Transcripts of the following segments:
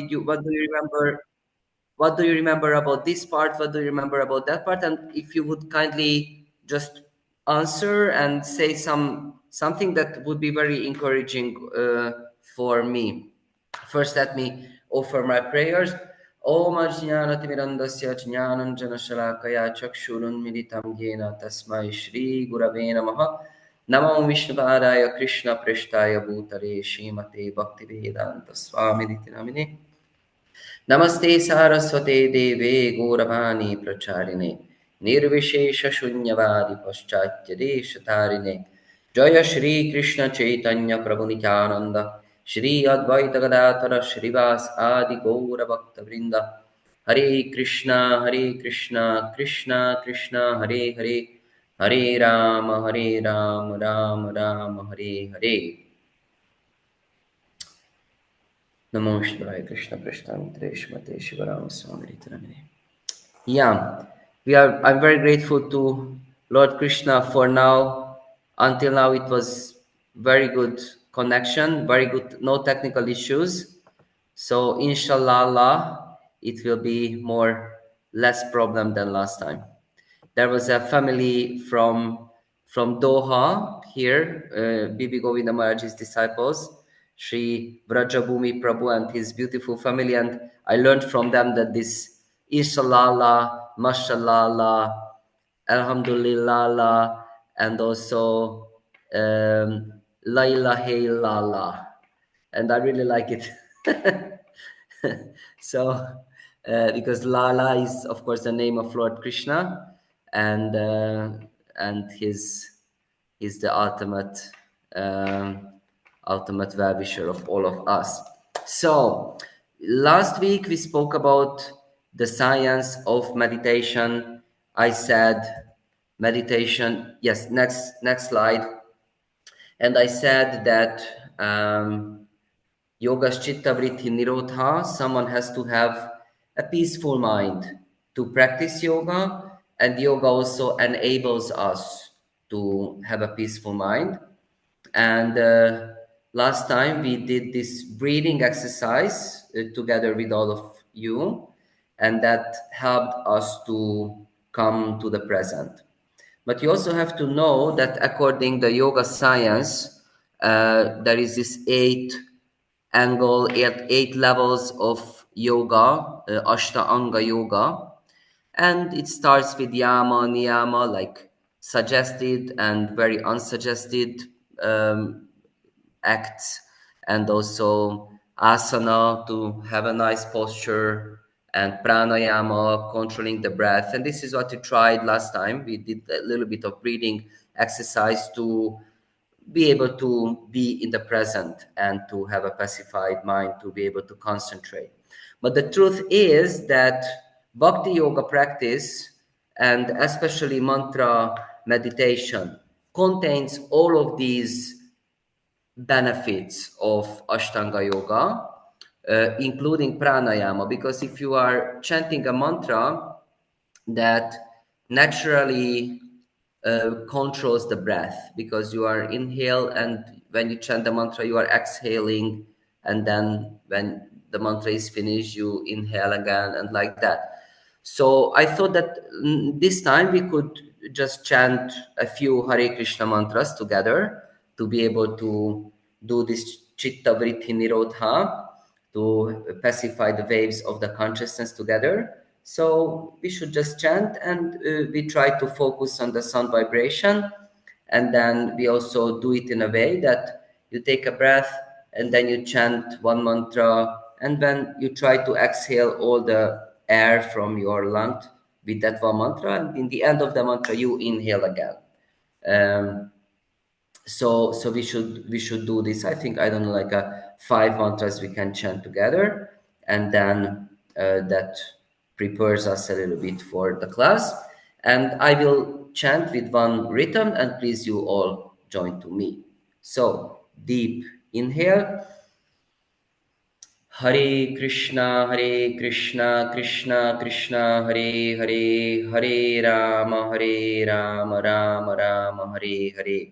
what do you remember? What do you remember about this part? What do you remember about that part? And if you would kindly just answer and say something that would be very encouraging for me. First, let me offer my prayers. Om Ajnanatimirandasya Jnananjana Shalakaya Chakshurun Militam Yena Tasmai Shri Gurave Namaha Namo Vishnupadaya Krishna Preshtaya Bhutale Shrimate Bhaktivedanta Swami Namine Namaste Saraswate Deve Gauravani Pracharine Nirvishesha Shunyavadi Paschatya Deshatarine Jaya Shri Krishna Chaitanya Prabhu Nityananda Shri Advaita Gadadhara Shrivas Adi Gaura Bhakta Vrinda Hare Krishna Krishna Krishna Hare Hare Hare Rama Rama Rama Hare Hare Namo Shivaya Krishna Prasthamitre Shmate Shivarama Swami Nityanamine. Yeah, I'm very grateful to Lord Krishna for now. Until now, it was very good connection, very good, no technical issues. So, inshallah, it will be less problem than last time. There was a family from Doha here, Bibi Govinda Maharaj's disciples, Sri Vrajabhumi Prabhu and his beautiful family, and I learned from them that this Inshallah, Mashallah, Alhamdulillah, and also La ilaha illallah, and I really like it. So, because Lala is, of course, the name of Lord Krishna, and he's the um, ultimate well-wisher of all of us. So, last week we spoke about the science of meditation. I said meditation. Yes, next slide. And I said that Yoga's Chitta Vritti Nirodha, someone has to have a peaceful mind to practice yoga, and yoga also enables us to have a peaceful mind. And last time we did this breathing exercise together with all of you, and that helped us to come to the present. But you also have to know that according to yoga science, there is this eight levels of yoga, Ashtanga yoga, and it starts with yama, niyama, like suggested and very unsuggested acts, and also asana to have a nice posture, and pranayama, controlling the breath. And this is what we tried last time. We did a little bit of breathing exercise to be able to be in the present and to have a pacified mind, to be able to concentrate. But the truth is that bhakti yoga practice, and especially mantra meditation, contains all of these benefits of Ashtanga yoga, including pranayama. Because if you are chanting a mantra that naturally controls the breath, because you are inhale, and when you chant the mantra you are exhaling, and then when the mantra is finished you inhale again, and like that. So I thought that this time we could just chant a few Hare Krishna mantras together to be able to do this Chitta Vritti Nirodha, to pacify the waves of the consciousness together. So we should just chant, and we try to focus on the sound vibration. And then we also do it in a way that you take a breath and then you chant one mantra, and then you try to exhale all the air from your lung with that one mantra, and in the end of the mantra you inhale again. Um, so we should do this. I think, I don't know, like a 5 mantras we can chant together, and then that prepares us a little bit for the class. And I will chant with one rhythm, and please you all join to me. So deep inhale. Hare Krishna Krishna Krishna Hare Hare Hare Rama Rama Rama Hare Hare.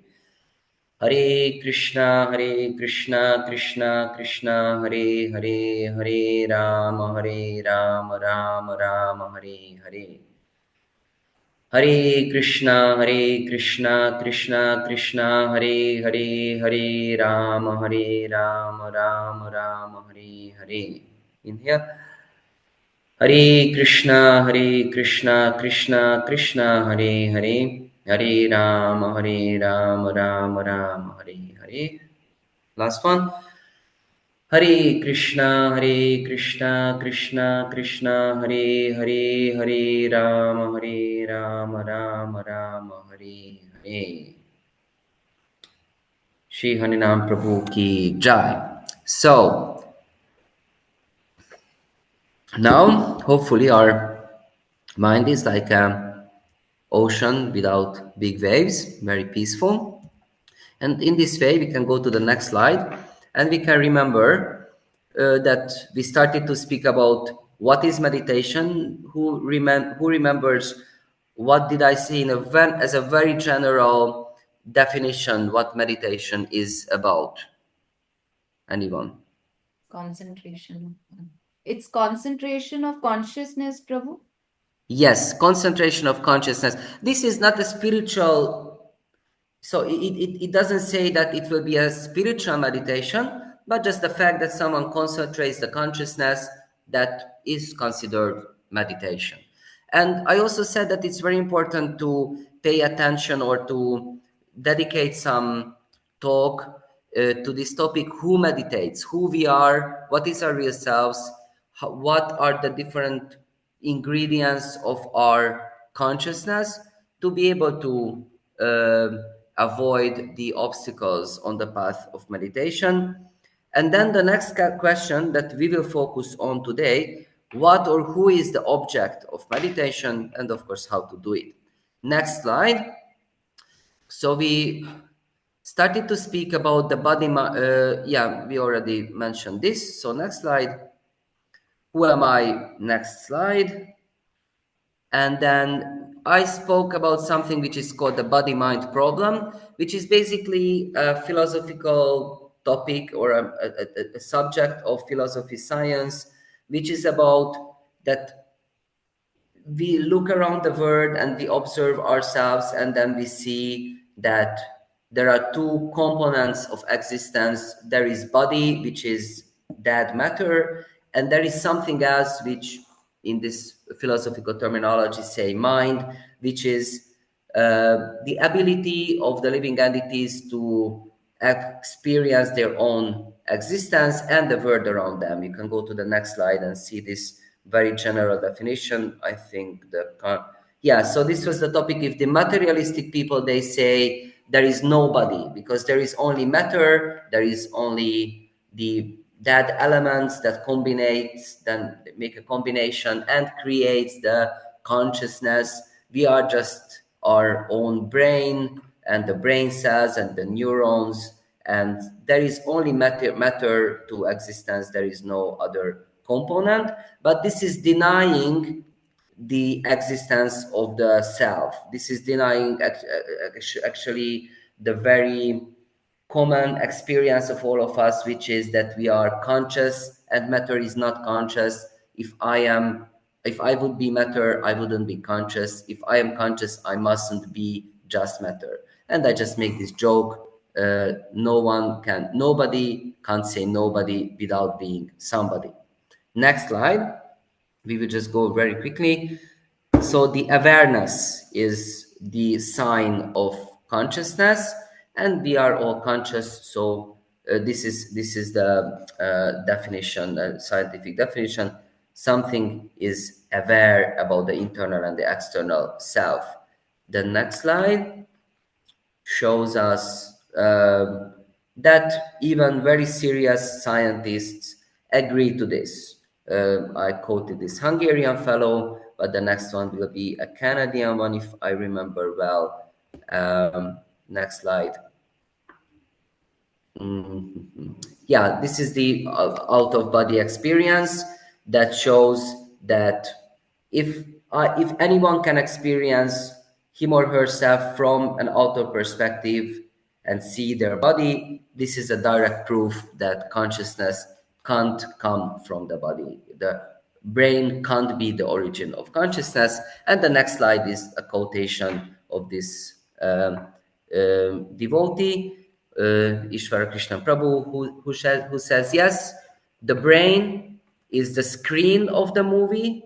Hare Krishna, Krishna Krishna, Hare Hare, Hare Ram, Ram Hare Hare. Hare Krishna, Krishna Krishna, Hare Hare, Hare Ram, Hare Hare. In here, Hare Krishna, Krishna Krishna, Hare Hare, Hare Ram, Hare Hare. Last one. Hare Krishna, Krishna Krishna, Hare Hare, Hare Ram, Hare Hare. Shri Harinam Prabhu ki Jai. So now, hopefully, our mind is like an ocean without big waves, very peaceful. And in this way, we can go to the next slide and we can remember that we started to speak about what is meditation, who remembers what did I say as a very general definition, what meditation is about. Anyone? Concentration. It's concentration of consciousness, Prabhu. Yes, concentration of consciousness. This is not a spiritual, so it doesn't say that it will be a spiritual meditation, but just the fact that someone concentrates the consciousness, that is considered meditation. And I also said that it's very important to pay attention or to dedicate some talk to this topic: who meditates, who we are, what is our real selves, what are the different ingredients of our consciousness, to be able to avoid the obstacles on the path of meditation. And then the next question that we will focus on today: what or who is the object of meditation, and of course, how to do it. Next slide. So we started to speak about the body. Yeah, we already mentioned this. So next slide. Who am I? Next slide. And then I spoke about something which is called the body mind problem, which is basically a philosophical topic or a subject of philosophy science, which is about that we look around the world and we observe ourselves, and then we see that there are two components of existence. There is body, which is dead matter, and there is something else which in this philosophical terminology say mind, which is the ability of the living entities to experience their own existence and the world around them. You can go to the next slide and see this very general definition. I think yeah, so this was the topic. If the materialistic people, they say there is nobody because there is only matter, there is only the that elements that combinates, then make a combination and creates the consciousness. We are just our own brain and the brain cells and the neurons, and there is only matter to existence. There is no other component, but this is denying the existence of the self. This is denying actually the very common experience of all of us, which is that we are conscious and matter is not conscious. If I would be matter, I wouldn't be conscious. If I am conscious, I mustn't be just matter. And I just make this joke. Nobody can't say nobody without being somebody. Next slide. We will just go very quickly. So the awareness is the sign of consciousness, and we are all conscious. So this is the definition, scientific definition. Something is aware about the internal and the external self. The next slide shows us that even very serious scientists agree to this. I quoted this Hungarian fellow, but the next one will be a Canadian one, if I remember well. Next slide. Yeah, this is the out of body experience that shows that if anyone can experience him or herself from an outer perspective, and see their body, this is a direct proof that consciousness can't come from the body. The brain can't be the origin of consciousness. And the next slide is a quotation of this devotee, Ishvara Krishna Prabhu, who says, yes, the brain is the screen of the movie,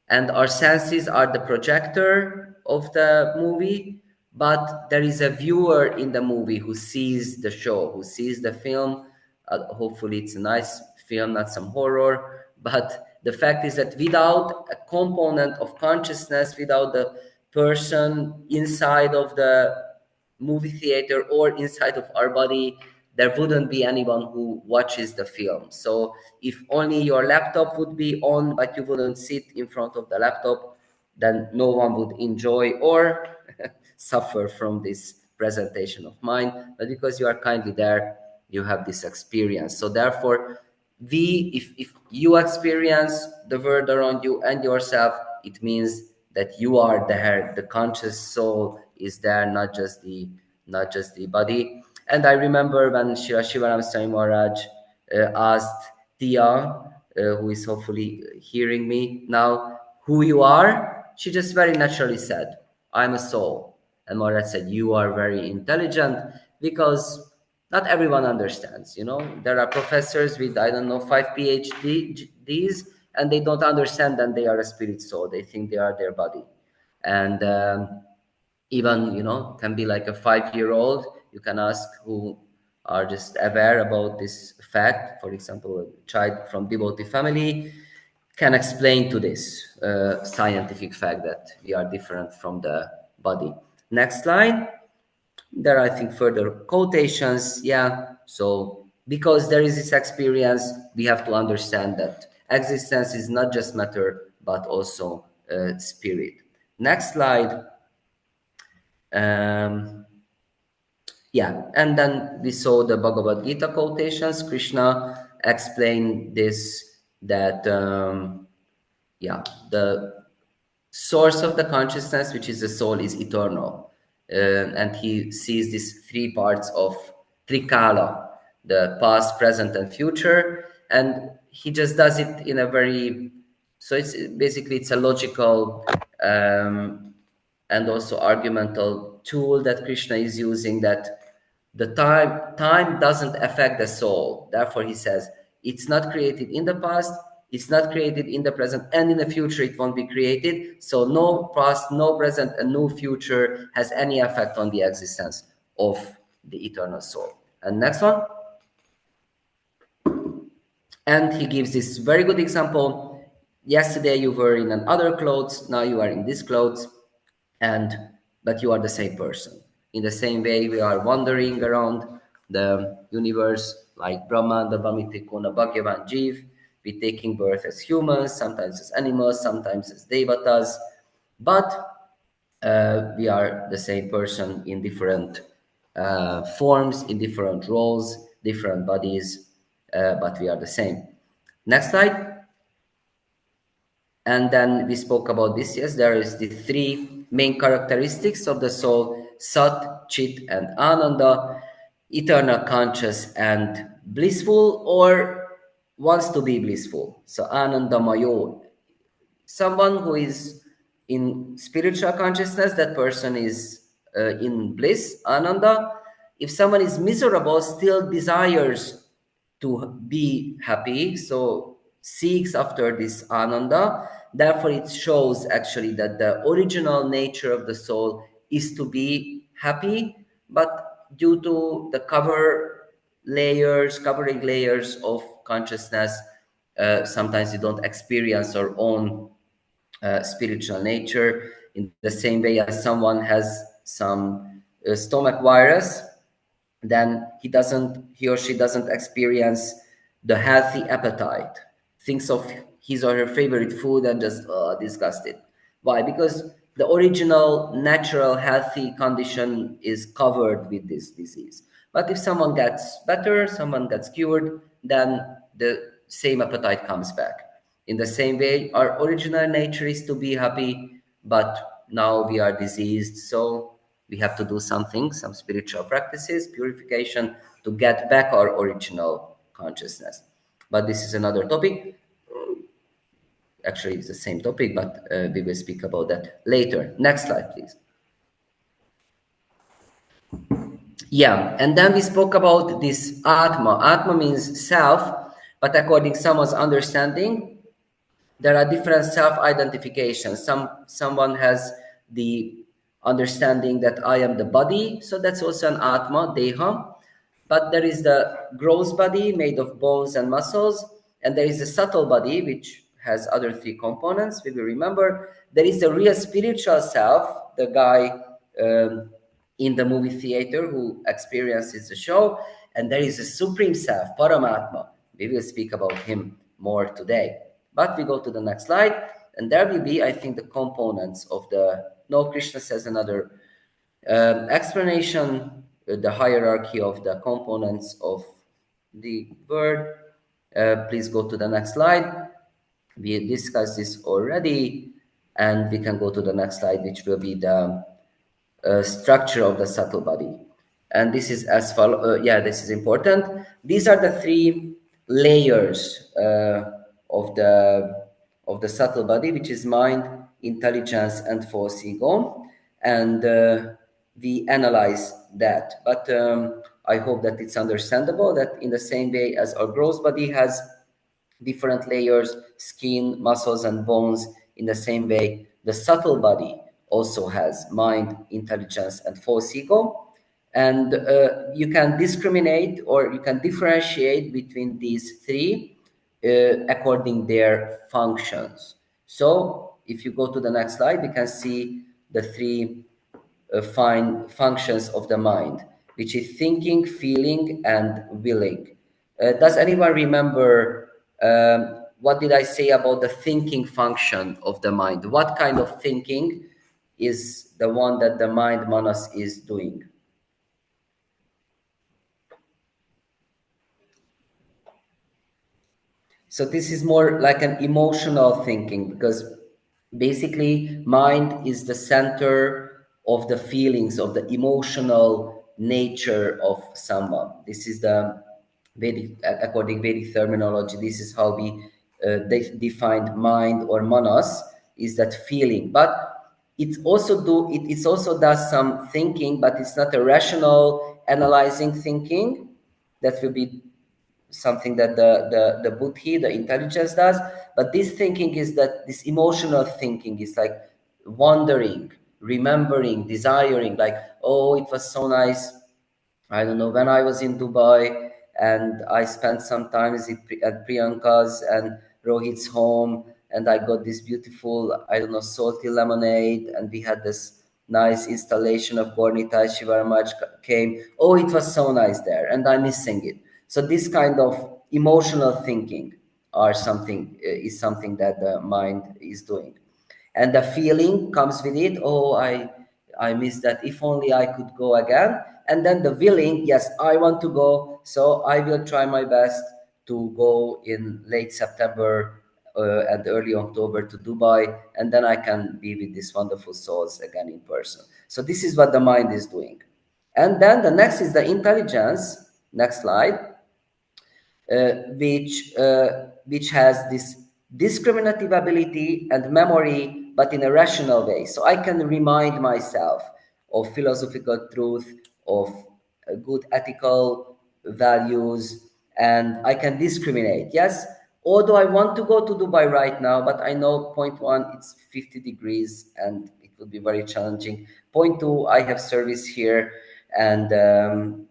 and our senses are the projector of the movie, but there is a viewer in the movie who sees the show, who sees the film. Hopefully it's a nice film, not some horror, but the fact is that without a component of consciousness, without the person inside of the movie theater or inside of our body, there wouldn't be anyone who watches the film. So if only your laptop would be on, but you wouldn't sit in front of the laptop, then no one would enjoy or suffer from this presentation of mine. But because you are kindly there, you have this experience. So therefore, if you experience the world around you and yourself, it means that you are there. The conscious soul is there, not just the body. And I remember when Shivaram Swami Maharaj asked Tia, who is hopefully hearing me now, who you are, she just very naturally said, I'm a soul. And Maharaj said, you are very intelligent, because not everyone understands. There are professors with, I don't know, 5 PhDs, and they don't understand that they are a spirit soul. They think they are their body. And even, can be like a 5-year-old. You can ask who are just aware about this fact. For example, a child from devotee family can explain to this scientific fact that we are different from the body. Next slide. There are, I think, further quotations. Yeah. So because there is this experience, we have to understand that existence is not just matter, but also spirit. Next slide. Um, yeah, and then we saw the Bhagavad Gita quotations. Krishna explained this, that yeah, the source of the consciousness, which is the soul, is eternal. And he sees these three parts of Trikala, the past, present, and future. And he just does it in a very, so it's basically, it's a logical and also argumental tool that Krishna is using, that the time doesn't affect the soul. Therefore, he says it's not created in the past, it's not created in the present, and in the future it won't be created. So no past, no present, and no future has any effect on the existence of the eternal soul. And next one. And he gives this very good example. Yesterday you were in another clothes, now you are in this clothes, and but you are the same person. In the same way, we are wandering around the universe like Brahma, the Vamitikona, Bhagavan, Jeev. We taking birth as humans, sometimes as animals, sometimes as devatas, but we are the same person in different forms, in different roles, different bodies, but we are the same. Next slide. And then we spoke about this. Yes, there is the three main characteristics of the soul: Sat, Chit, and Ananda, eternal, conscious, and blissful, or wants to be blissful. So Ananda Mayo, someone who is in spiritual consciousness, that person is in bliss, Ananda. If someone is miserable, still desires to be happy, so seeks after this Ananda. Therefore, it shows actually that the original nature of the soul is to be happy, but due to the covering layers of consciousness, sometimes we don't experience our own spiritual nature. In the same way as someone has some stomach virus, then he or she doesn't experience the healthy appetite. Thinks of his or her favorite food and just disgusted. Why? Because the original natural healthy condition is covered with this disease. But if someone gets better, someone gets cured, then the same appetite comes back. In the same way, our original nature is to be happy, but now we are diseased, so we have to do something, some spiritual practices, purification, to get back our original consciousness. But this is another topic. Actually, it's the same topic, but we will speak about that later. Next slide, please. Yeah, and then we spoke about this Atma. Atma means self, but according to someone's understanding, there are different self-identifications. Someone has the understanding that I am the body, so that's also an Atma, Deha. But there is the gross body made of bones and muscles, and there is a subtle body which has other three components. We will remember there is the real spiritual self, the guy in the movie theater who experiences the show, and there is a supreme self, Paramatma. We will speak about him more today. But we go to the next slide, and there will be, I think, the components of the. No, Krishna says another explanation, the hierarchy of the components of the word. Please go to the next slide. We discussed this already, and we can go to the next slide, which will be the structure of the subtle body. And this is as follow. Yeah, this is important. These are the three layers of the subtle body, which is mind, intelligence, and false ego. And we analyze that. But I hope that it's understandable that in the same way as our gross body has different layers, skin, muscles, and bones, in the same way, the subtle body also has mind, intelligence, and false ego. And you can discriminate or you can differentiate between these three according their functions. So if you go to the next slide, we can see the three fine functions of the mind, which is thinking, feeling, and willing. Does anyone remember what did I say about the thinking function of the mind? What kind of thinking is the one that the mind, manas, is doing? So this is more like an emotional thinking, because basically mind is the center of the feelings, of the emotional nature of someone. This is the Vedic, according Vedic terminology, this is how we defined mind or manas, is that feeling. But it also does some thinking, but it's not a rational analyzing thinking. That will be something that the buddhi, the intelligence, does. But this thinking is that this emotional thinking is like wondering, remembering, desiring, like, oh, it was so nice, I don't know, when I was in Dubai and I spent some time at Priyanka's and Rohit's home, and I got this beautiful, I don't know, salty lemonade, and we had this nice installation of Gornitai Shivaramaj came. Oh, it was so nice there, and I'm missing it. So this kind of emotional thinking are something is something that the mind is doing, and the feeling comes with it. Oh, I miss that, if only I could go again. And then the willing, yes, I want to go, so I will try my best to go in late September and early October to Dubai, and then I can be with these wonderful souls again in person. So this is what the mind is doing. And then the next is the intelligence. Next slide. Which has this discriminative ability and memory, but in a rational way. So I can remind myself of philosophical truth, of good ethical values, and I can discriminate. Yes, although I want to go to Dubai right now, but I know point one, it's 50 degrees and it would be very challenging. Point two, I have service here, and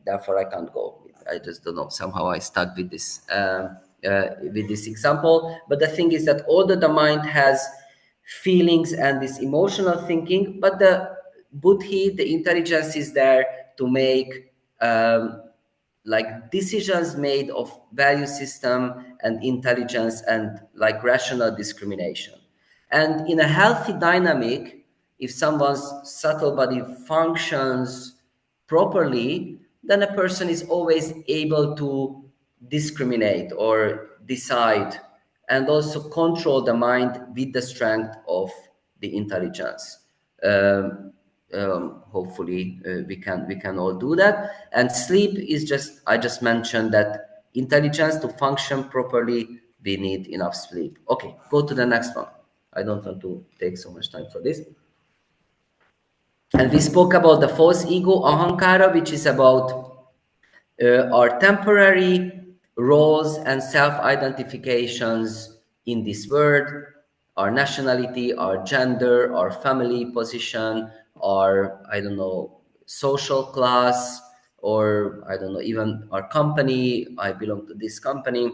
therefore I can't go. I just don't know. Somehow I stuck with this example. But the thing is that although the mind has feelings and this emotional thinking, but the buddhi, the intelligence, is there to make like decisions made of value system and intelligence and like rational discrimination. And in a healthy dynamic, if someone's subtle body functions properly, then a person is always able to discriminate or decide and also control the mind with the strength of the intelligence. hopefully we can all do that. And sleep is just, I just mentioned that intelligence to function properly, we need enough sleep. Okay, go to the next one. I don't want to take so much time for this. And we spoke about the false ego, ahankara, which is about our temporary roles and self-identifications in this world, our nationality, our gender, our family position, our, I don't know, social class, or I don't know, even our company, I belong to this company.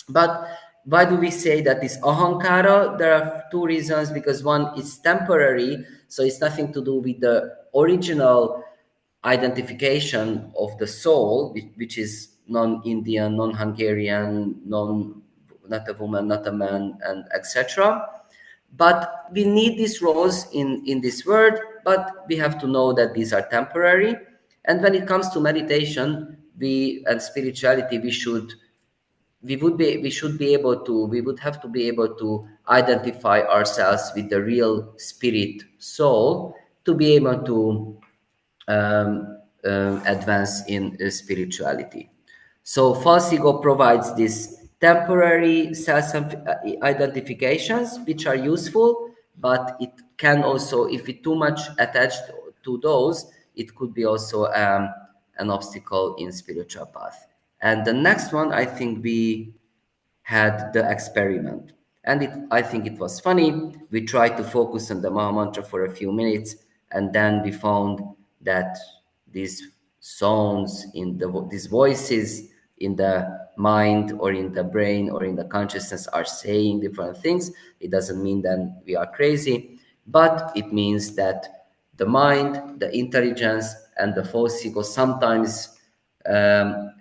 But why do we say that this ahankara? There are two reasons. Because one is temporary, so it's nothing to do with the original identification of the soul, which is non-Indian, non-Hungarian, not a woman, not a man, and etc. But we need these roles in this world, but we have to know that these are temporary. And when it comes to meditation, we and spirituality, we would have to be able to identify ourselves with the real spirit soul to be able to advance in spirituality. So false ego provides these temporary self identifications which are useful, but it can also, if it too much attached to those, it could be also an obstacle in spiritual path. And the next one, I think we had the experiment. And I think it was funny. We tried to focus on the Maha Mantra for a few minutes, and then we found that these sounds these voices in the mind or in the brain or in the consciousness are saying different things. It doesn't mean that we are crazy, but it means that the mind, the intelligence, and the false ego sometimes um,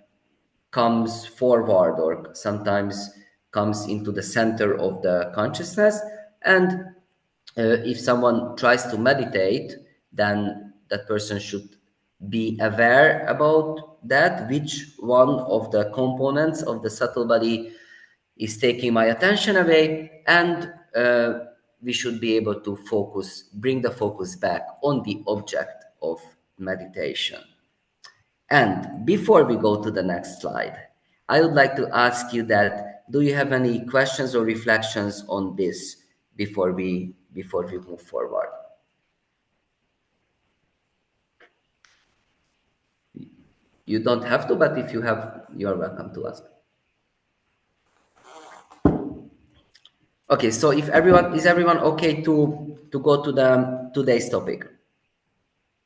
comes forward or sometimes comes into the center of the consciousness. And if someone tries to meditate, then that person should be aware about that, which one of the components of the subtle body is taking my attention away. And we should be able to bring the focus back on the object of meditation. And before we go to the next slide, I would like to ask you that do you have any questions or reflections on this before we move forward? You don't have to, but if you have, you are welcome to ask. Okay, so if everyone is everyone okay to go to the today's topic?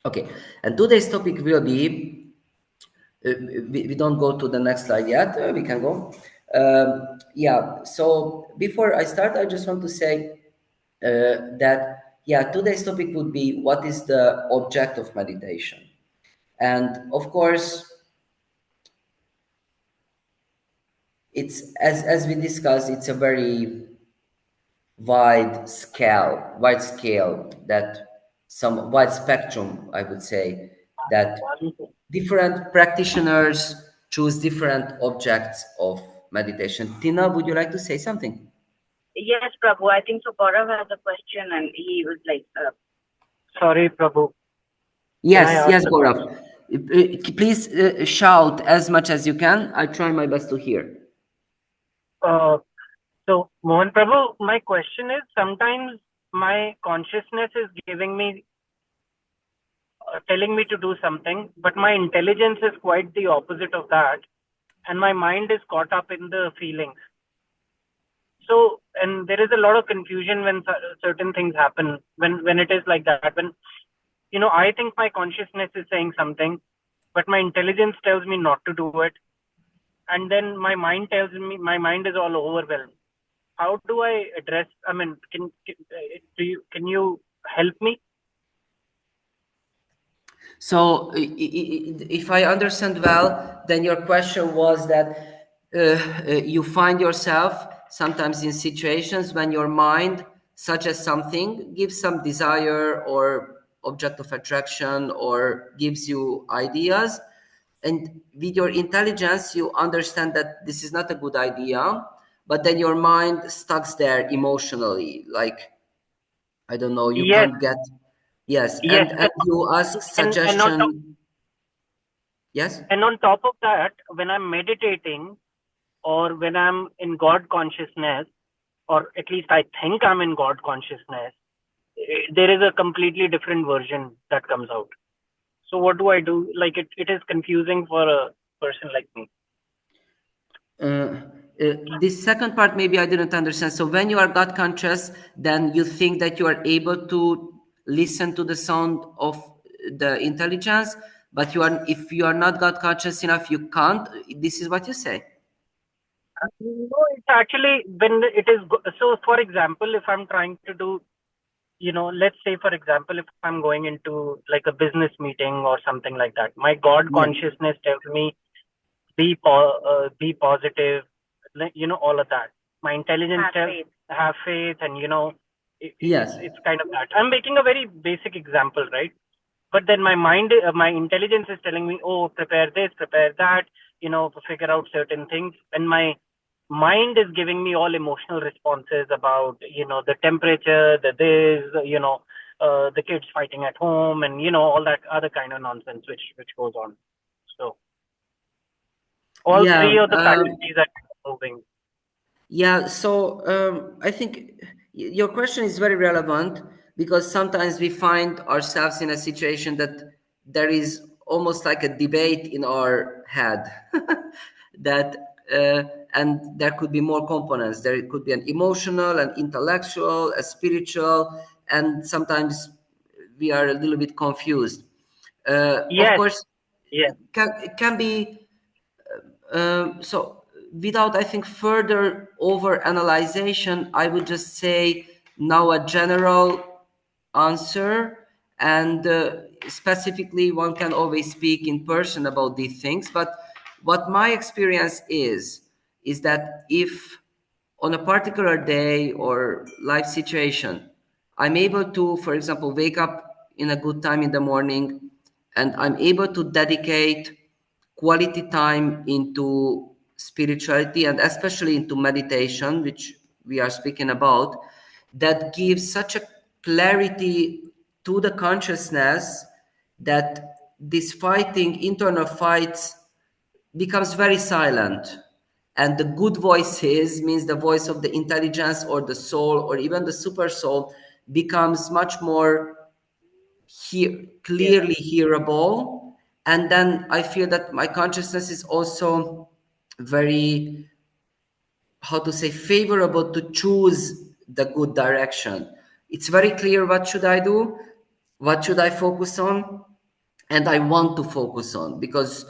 Okay, and today's topic will be we don't go to the next slide yet. We can go. Yeah. So before I start, I just want to say that yeah, today's topic would be what is the object of meditation, and of course, it's as we discussed, it's a very wide scale that some wide spectrum, I would say, that different practitioners choose different objects of meditation. Tina, would you like to say something? Yes, Prabhu. I think so. Gaurav has a question, and he was like, "Sorry, Prabhu. Yes, yes, Gaurav. Please shout as much as you can. I try my best to hear. So, Mohan Prabhu, my question is: sometimes my consciousness is giving me, telling me to do something, but my intelligence is quite the opposite of that, and my mind is caught up in the feelings. So, and there is a lot of confusion when certain things happen. When it is like that, when I think my consciousness is saying something, but my intelligence tells me not to do it, and then my mind tells me my mind is all overwhelmed. How do I address? I mean, can you help me? So, if I understand well, then your question was that you find yourself sometimes in situations when your mind suggests something, gives some desire or object of attraction, or gives you ideas, and with your intelligence, you understand that this is not a good idea, but then your mind stuck there emotionally, like I don't know, you Yes, can't get. Yes, Yes, and you ask and on top suggestion. Yes. and on top of that, when I'm meditating or when I'm in God consciousness, or at least I think I'm in God consciousness, there is a completely different version that comes out. So what do I do? Like it is confusing for a person like me. This second part maybe I didn't understand. So when you are God conscious, then you think that you are able to listen to the sound of the intelligence, but you are, if you are not God conscious enough, you can't. This is what you say. No, it's actually when it is so. For example, if I'm trying to do, let's say for example, if I'm going into like a business meeting or something like that, my God Yeah. consciousness tells me be positive, all of that. My intelligence Have tells faith. have faith, and Yes. it's kind of that. I'm making a very basic example, right? But then my mind, my intelligence is telling me, oh, prepare this, prepare that, figure out certain things, and my mind is giving me all emotional responses about the temperature, the this, the kids fighting at home, and all that other kind of nonsense which goes on. So all Yeah. three of the faculties are moving. Yeah, so I think your question is very relevant because sometimes we find ourselves in a situation that there is almost like a debate in our head that and there could be more components. There could be an emotional, an intellectual, a spiritual, and sometimes we are a little bit confused. Of Yes, course, yes, it can be so without, I think, further over analyzation, I would just say now a general answer, and specifically one can always speak in person about these things. But what my experience is that if on a particular day or life situation I'm able to, for example, wake up in a good time in the morning, and I'm able to dedicate quality time into spirituality and especially into meditation, which we are speaking about, that gives such a clarity to the consciousness that this fighting, internal fights, becomes very silent. And the good voices, means the voice of the intelligence or the soul or even the super soul, becomes much more yes, clearly hearable. And then I feel that my consciousness is also very, how to say, favorable to choose the good direction. It's very clear what should I do, what should I focus on, and I want to focus on because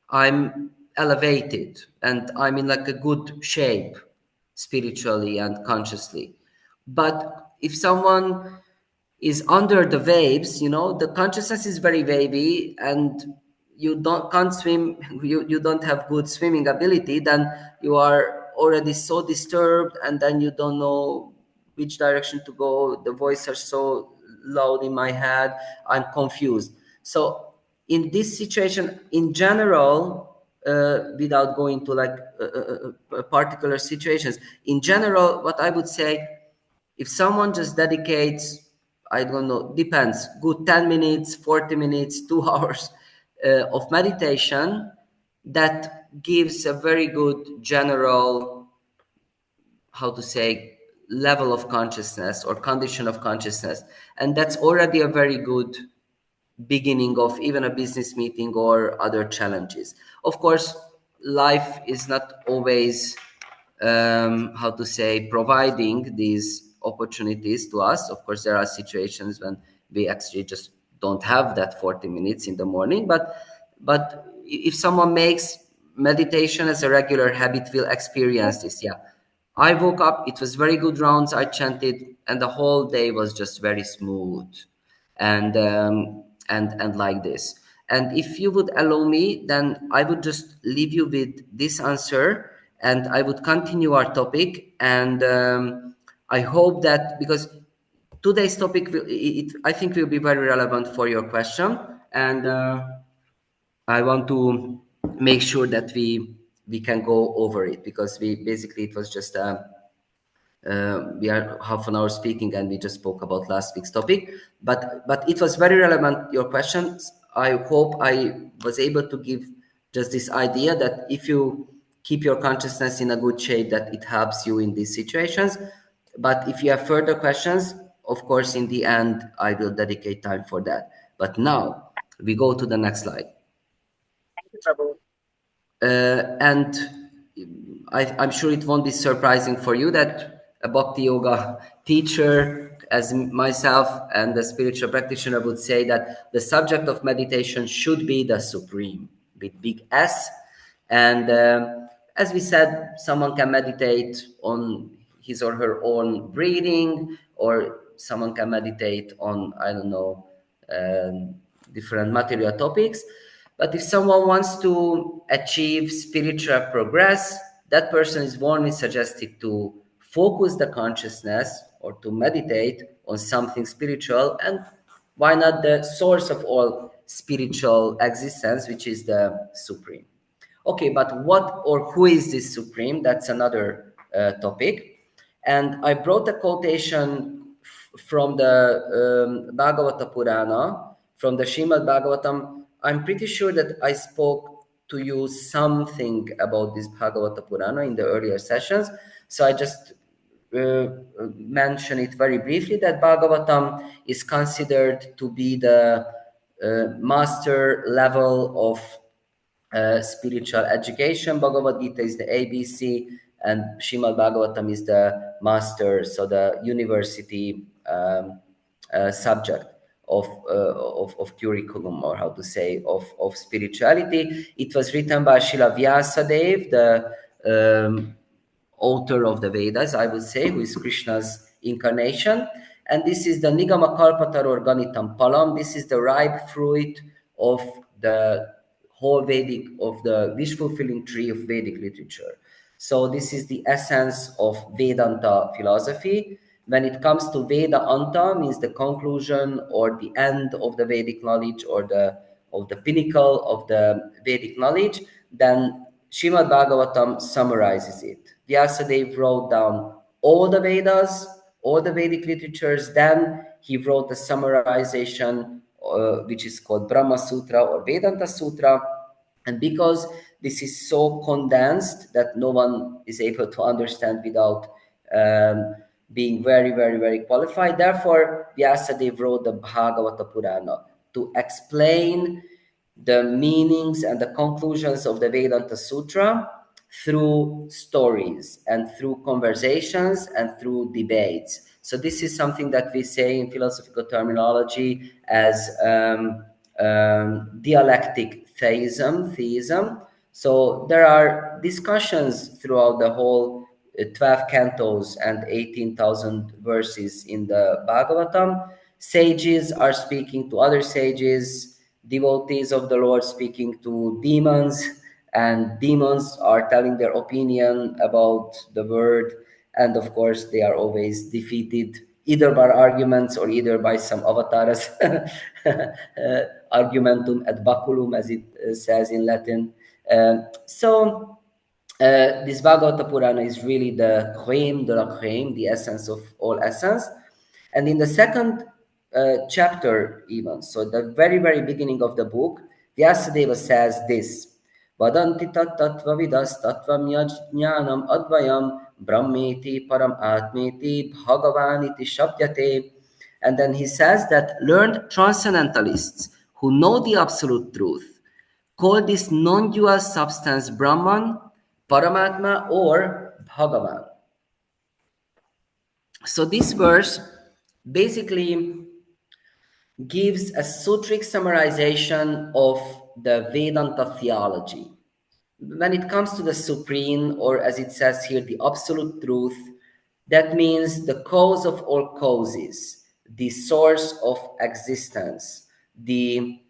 I'm elevated and I'm in like a good shape spiritually and consciously. But if someone is under the waves, the consciousness is very wavy, and you can't swim, you don't have good swimming ability, then you are already so disturbed, and then you don't know which direction to go. The voices are so loud in my head, I'm confused. So in this situation in general, without going to like particular situations, in general, what I would say, if someone just dedicates, I don't know, depends, good 10 minutes, 40 minutes, 2 hours of meditation, that gives a very good general, how to say, level of consciousness or condition of consciousness. And that's already a very good beginning of even a business meeting or other challenges. Of course, life is not always, how to say, providing these opportunities to us. Of course, there are situations when we actually just don't have that 40 minutes in the morning. But if someone makes meditation as a regular habit, will experience this. Yeah, I woke up, it was very good rounds, I chanted, and the whole day was just very smooth, and like this. And if you would allow me, then I would just leave you with this answer, and I would continue our topic. And I hope that, because today's topic I think will be very relevant for your question, and I want to make sure that we can go over it, because we basically, it was just we are half an hour speaking and we just spoke about last week's topic, but it was very relevant, your questions. I hope I was able to give just this idea that if you keep your consciousness in a good shape, that it helps you in these situations. But if you have further questions, of course, in the end, I will dedicate time for that. But now we go to the next slide. Thank you, Prabhu. And I'm sure it won't be surprising for you that a Bhakti Yoga teacher, as myself and the spiritual practitioner, would say that the subject of meditation should be the Supreme, with big S. And as we said, someone can meditate on his or her own breathing, or someone can meditate on, I don't know, different material topics. But if someone wants to achieve spiritual progress, that person is warmly suggested to focus the consciousness or to meditate on something spiritual, and why not the source of all spiritual existence, which is the Supreme. Okay, but what or who is this Supreme? That's another topic. And I brought a quotation from the Bhagavata Purana, from the Srimad Bhagavatam. I'm pretty sure that I spoke to you something about this Bhagavata Purana in the earlier sessions. So I just mention it very briefly, that Bhagavatam is considered to be the master level of spiritual education. Bhagavad Gita is the ABC, and Srimad Bhagavatam is the master, so the university subject of curriculum, or how to say, of spirituality. It was written by Srila Vyasadeva, the author of the Vedas, I would say, who is Krishna's incarnation. And this is the Nigama Kalpataror Ganitam Palam. This is the ripe fruit of the whole Vedic, of the wish-fulfilling tree of Vedic literature. So this is the essence of Vedanta philosophy. When it comes to Veda Anta, means the conclusion or the end of the Vedic knowledge, or the pinnacle of the Vedic knowledge, then Srimad Bhagavatam summarizes it. Vyasadeva wrote down all the Vedas, all the Vedic literatures. Then he wrote a summarization, which is called Brahma Sutra or Vedanta Sutra. And because this is so condensed that no one is able to understand without being very, very, very qualified, therefore Vyasadeva wrote the Bhagavata Purana to explain the meanings and the conclusions of the Vedanta Sutra through stories and through conversations and through debates. So this is something that we say in philosophical terminology as dialectic theism. So there are discussions throughout the whole 12 cantos and 18,000 verses in the Bhagavatam. Sages are speaking to other sages, devotees of the Lord speaking to demons, and demons are telling their opinion about the word. And of course, they are always defeated either by arguments or either by some avatars. Argumentum et baculum, as it says in Latin. This Bhagavata Purana is really the crème de la crème, the essence of all essence. And in the second chapter, even, so the very, very beginning of the book, Vyasadeva says this: Vadanti tat tattva vidas tattvam yajnanam advayam brahmeti param atmeti bhagavaniti shabdyate. And then he says that learned transcendentalists who know the absolute truth call this non-dual substance Brahman, Paramatma, or Bhagavan. So this verse basically gives a sutric summarization of the Vedanta theology. When it comes to the supreme, or as it says here, the absolute truth, that means the cause of all causes, the source of existence, the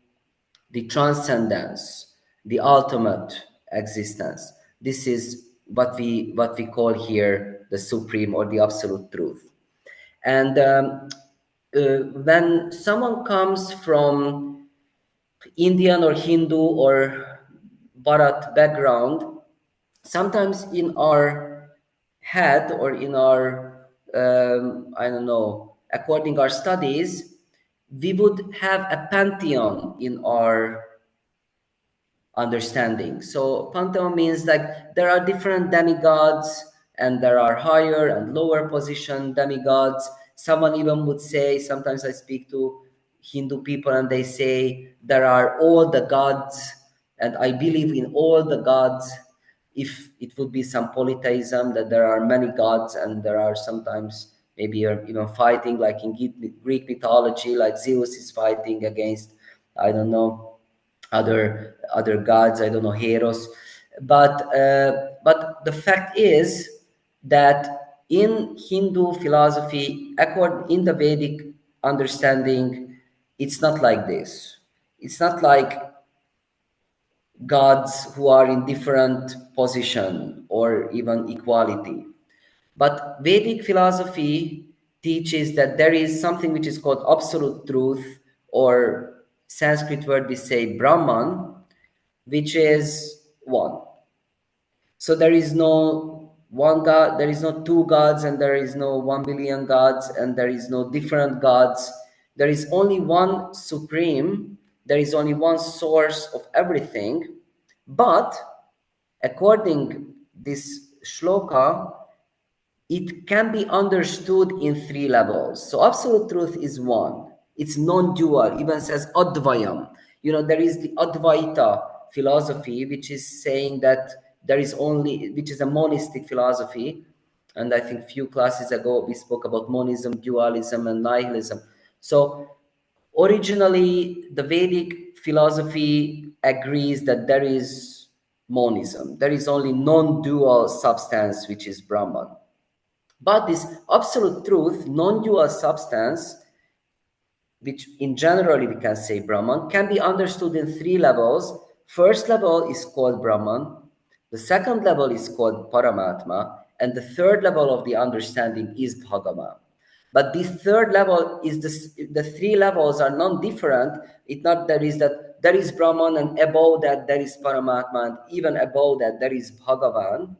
transcendence, the ultimate existence. This is what we call here the supreme or the absolute truth. And when someone comes from Indian or Hindu or Bharat background, sometimes in our head or in our I don't know, according our studies, we would have a pantheon in our understanding. So pantheon means like there are different demigods and there are higher and lower position demigods. Someone even would say, sometimes I speak to Hindu people and they say there are all the gods and I believe in all the gods. If it would be some polytheism, that there are many gods and there are sometimes maybe you're even fighting, like in Greek mythology, like Zeus is fighting against, I don't know, other gods, I don't know, heroes. But the fact is that in Hindu philosophy, in the Vedic understanding, it's not like this. It's not like gods who are in different position or even equality. But Vedic philosophy teaches that there is something which is called absolute truth, or Sanskrit word we say Brahman, which is one. So there is no one God, there is no two gods, and there is no 1 billion gods, and there is no different gods. There is only one supreme, there is only one source of everything. But according this shloka, it can be understood in three levels. So absolute truth is one. It's non-dual, even says advayam. There is the Advaita philosophy, which is saying that there is only, which is a monistic philosophy. And I think few classes ago, we spoke about monism, dualism, and nihilism. So originally, the Vedic philosophy agrees that there is monism. There is only non-dual substance, which is Brahman. But this absolute truth, non-dual substance, which in generally we can say Brahman, can be understood in three levels. First level is called Brahman. The second level is called Paramatma. And the third level of the understanding is Bhagavan. But this third level is the three levels are non-different. It's not there is that there is Brahman and above that there is Paramatma and even above that there is Bhagavan.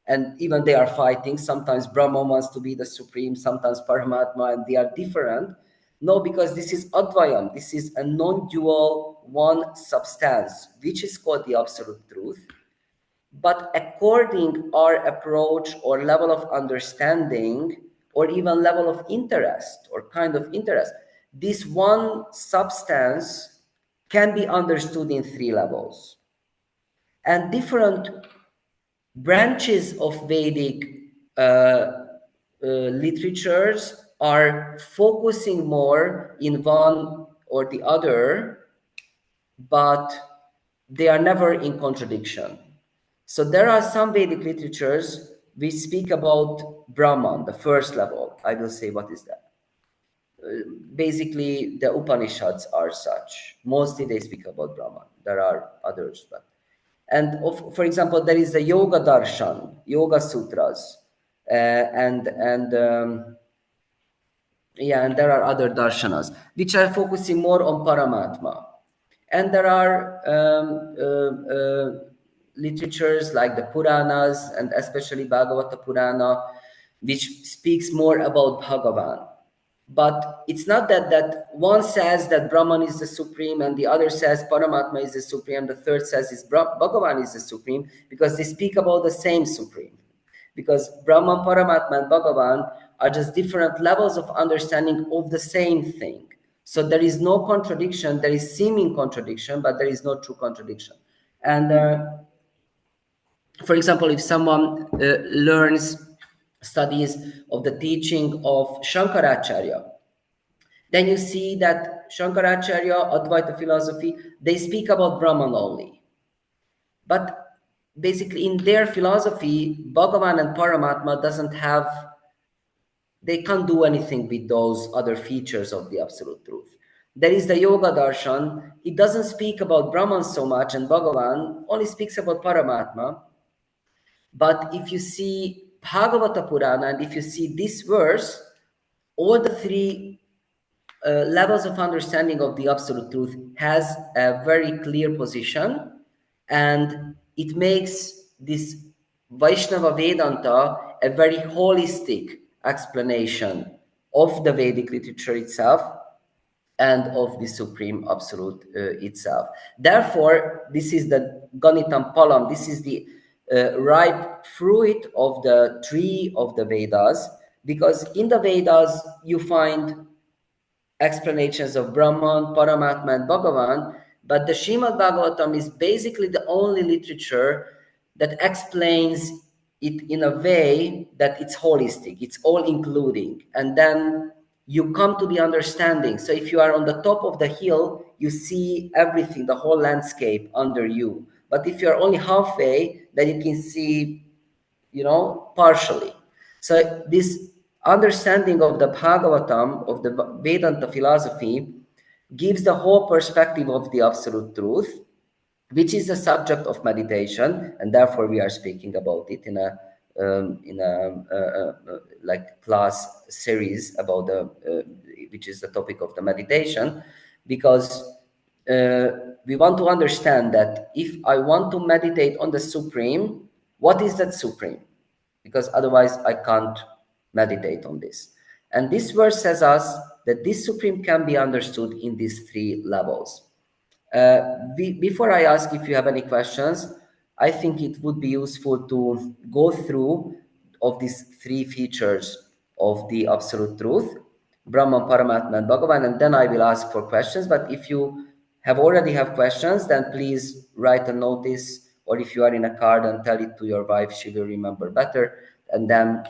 And even they are fighting. Sometimes Brahman wants to be the supreme, sometimes Paramatma, and they are different. No, because this is Advayam. This is a non-dual one substance, which is called the absolute truth. But according our approach or level of understanding, or even level of interest or kind of interest, this one substance can be understood in three levels. And different branches of Vedic literatures are focusing more in one or the other, but they are never in contradiction. So there are some Vedic literatures which speak about Brahman, the first level. I will say what is that. Basically, the Upanishads are such. Mostly they speak about Brahman. There are others, but for example, there is the Yoga Darshan, Yoga Sutras, and there are other darshanas which are focusing more on Paramatma. And there are literatures like the Puranas and especially Bhagavata Purana, which speaks more about Bhagavan. But it's not that one says that Brahman is the supreme and the other says Paramatma is the supreme and the third says Bhagavan is the supreme, because they speak about the same supreme. Because Brahman, Paramatma, and Bhagavan are just different levels of understanding of the same thing. So there is no contradiction, there is seeming contradiction, but there is no true contradiction. And for example, if someone studies of the teaching of Shankaracharya, then you see that Shankaracharya, Advaita philosophy, they speak about Brahman only. But basically in their philosophy, Bhagavan and Paramatma they can't do anything with those other features of the absolute truth. There is the Yoga Darshan, it doesn't speak about Brahman so much, and Bhagavan only speaks about Paramatma. But if you see Bhagavata Purana, and if you see this verse, all the three levels of understanding of the absolute truth has a very clear position, and it makes this Vaishnava Vedanta a very holistic explanation of the Vedic literature itself and of the Supreme Absolute itself. Therefore, this is the Ganitam Palam, this is the ripe fruit of the tree of the Vedas, because in the Vedas you find explanations of Brahman, Paramatma, and Bhagavan, but the Srimad Bhagavatam is basically the only literature that explains it in a way that it's holistic, it's all including, and then you come to the understanding. So if you are on the top of the hill, you see everything, the whole landscape under you. But if you're only halfway, then you can see, partially. So this understanding of the Bhagavatam, of the Vedanta philosophy, gives the whole perspective of the absolute truth, which is the subject of meditation, and therefore we are speaking about it in a like class series about which is the topic of the meditation, because we want to understand that if I want to meditate on the Supreme, what is that Supreme? Because otherwise I can't meditate on this. And this verse says us that this Supreme can be understood in these three levels. Before I ask if you have any questions, I think it would be useful to go through of these three features of the absolute truth, Brahman, Paramatma, and Bhagavan, and then I will ask for questions. But if you already have questions, then please write a notice, or if you are in a car, then tell it to your wife, she will remember better, and then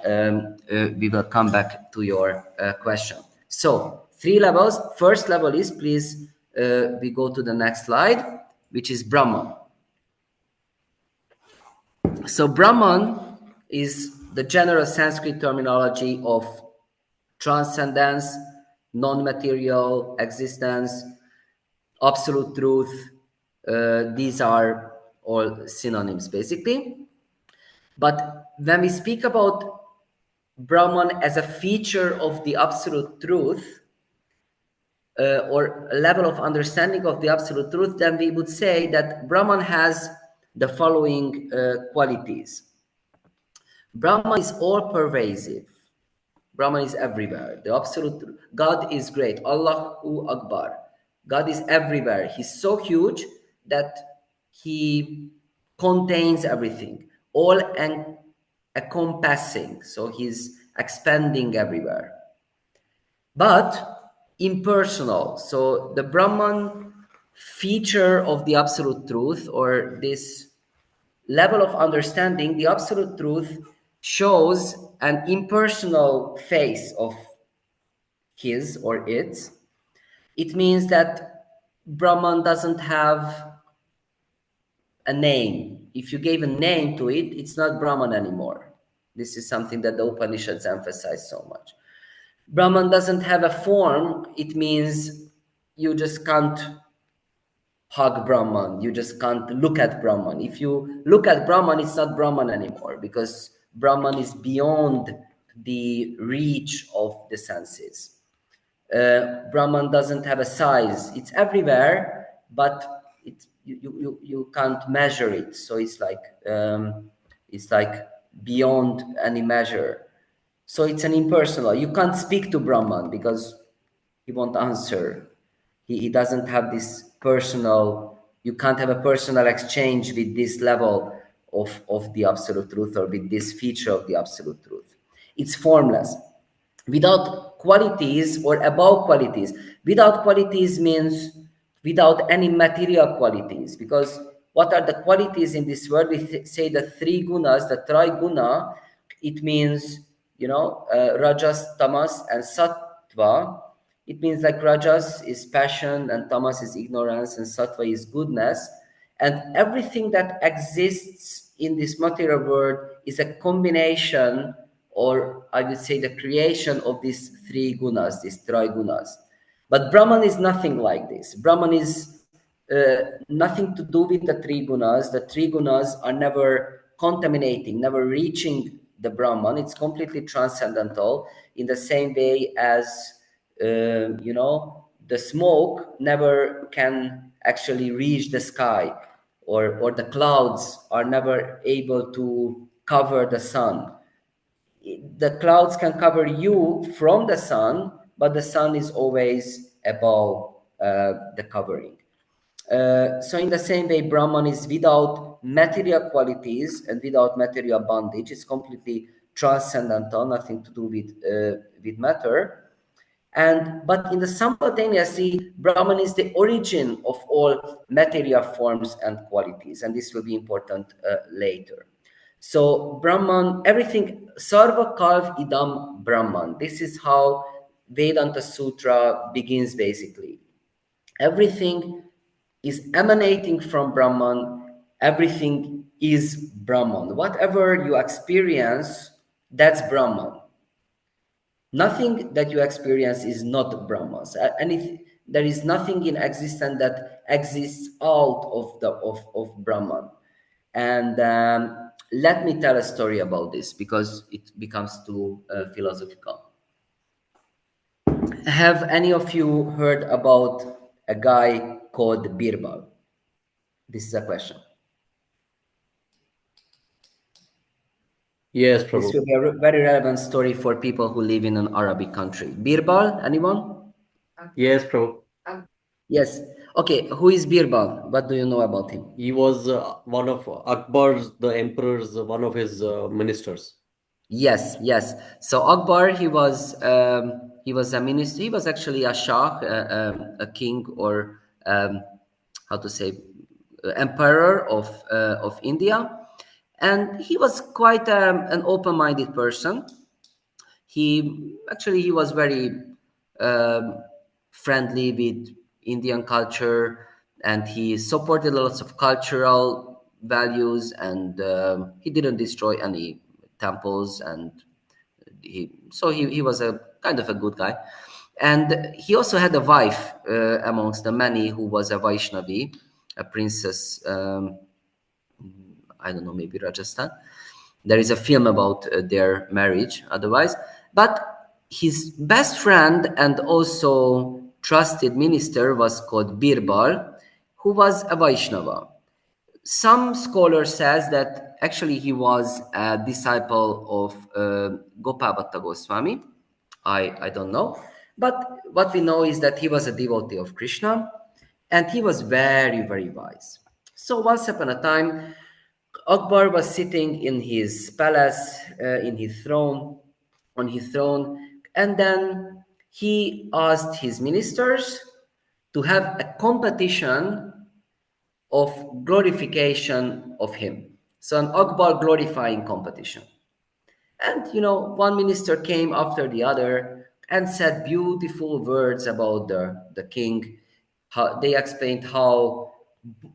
we will come back to your question. So, three levels. First level is, please, we go to the next slide, which is Brahman. So Brahman is the general Sanskrit terminology of transcendence, non-material existence, absolute truth. These are all synonyms, basically. But when we speak about Brahman as a feature of the absolute truth, or a level of understanding of the absolute truth, then we would say that Brahman has the following qualities. Brahman is all pervasive. Brahman is everywhere. The absolute God is great. Allahu Akbar. God is everywhere. He's so huge that he contains everything, all and encompassing. So he's expanding everywhere. But impersonal. So the Brahman feature of the absolute truth, or this level of understanding, the absolute truth shows an impersonal face of his or its. It means that Brahman doesn't have a name. If you gave a name to it, it's not Brahman anymore. This is something that the Upanishads emphasize so much. Brahman doesn't have a form. It means you just can't hug Brahman. You just can't look at Brahman. If you look at Brahman, it's not Brahman anymore, because Brahman is beyond the reach of the senses. Brahman doesn't have a size. It's everywhere, but you can't measure it. So it's like beyond any measure. So it's an impersonal. You can't speak to Brahman because he won't answer. He doesn't have this personal, you can't have a personal exchange with this level of the absolute truth, or with this feature of the absolute truth. It's formless. Without qualities or above qualities. Without qualities means without any material qualities. Because what are the qualities in this world? We say the three gunas, the triguna. It means, rajas, tamas, and sattva. It means like rajas is passion, and tamas is ignorance, and sattva is goodness. And everything that exists in this material world is a combination, or I would say the creation of these three gunas, these trigunas. But Brahman is nothing like this. Brahman is nothing to do with the three gunas. The three gunas are never contaminating, never reaching the Brahman. It's completely transcendental, in the same way as the smoke never can actually reach the sky, or the clouds are never able to cover the sun. the clouds can cover you from the sun, but the sun is always above the covering. So in the same way, Brahman is without material qualities and without material bondage. It's completely transcendental, nothing to do with matter. And but in the simultaneously, Brahman is the origin of all material forms and qualities, and this will be important later. So Brahman, everything, Sarva Kalv Idam Brahman. This is how Vedanta Sutra begins basically. Everything is emanating from Brahman, everything is Brahman. Whatever you experience, that's Brahman. Nothing that you experience is not Brahman. And if there is nothing in existence that exists out of Brahman. And let me tell a story about this because it becomes too philosophical. Have any of you heard about a guy called Birbal? This is a question. Yes, This Prabhu. will be a very relevant story for people who live in an Arabic country. Birbal, anyone? Yes, Prabhu. Yes. Okay, who is Birbal? What do you know about him? He was one of Akbar's, the emperor's, one of his ministers. Yes, yes. So Akbar, he was a minister. He was actually a shah, a king, or how to say, emperor of India, and he was quite an open-minded person. He was very um, friendly with Indian culture, and he supported lots of cultural values, and he didn't destroy any temples, and he was a kind of a good guy. And he also had a wife amongst the many who was a Vaishnavi, a princess. I don't know, maybe Rajasthan. There is a film about their marriage, otherwise. But his best friend and also trusted minister was called Birbal, who was a Vaishnava. Some scholar says that actually he was a disciple of Gopabhatta Goswami. I don't know. But what we know is that he was a devotee of Krishna and he was very, very wise. So once upon a time, Akbar was sitting in his palace, in his throne, on his throne, and then he asked his ministers to have a competition of glorification of him. So an Akbar glorifying competition. And one minister came after the other and said beautiful words about the king. How they explained how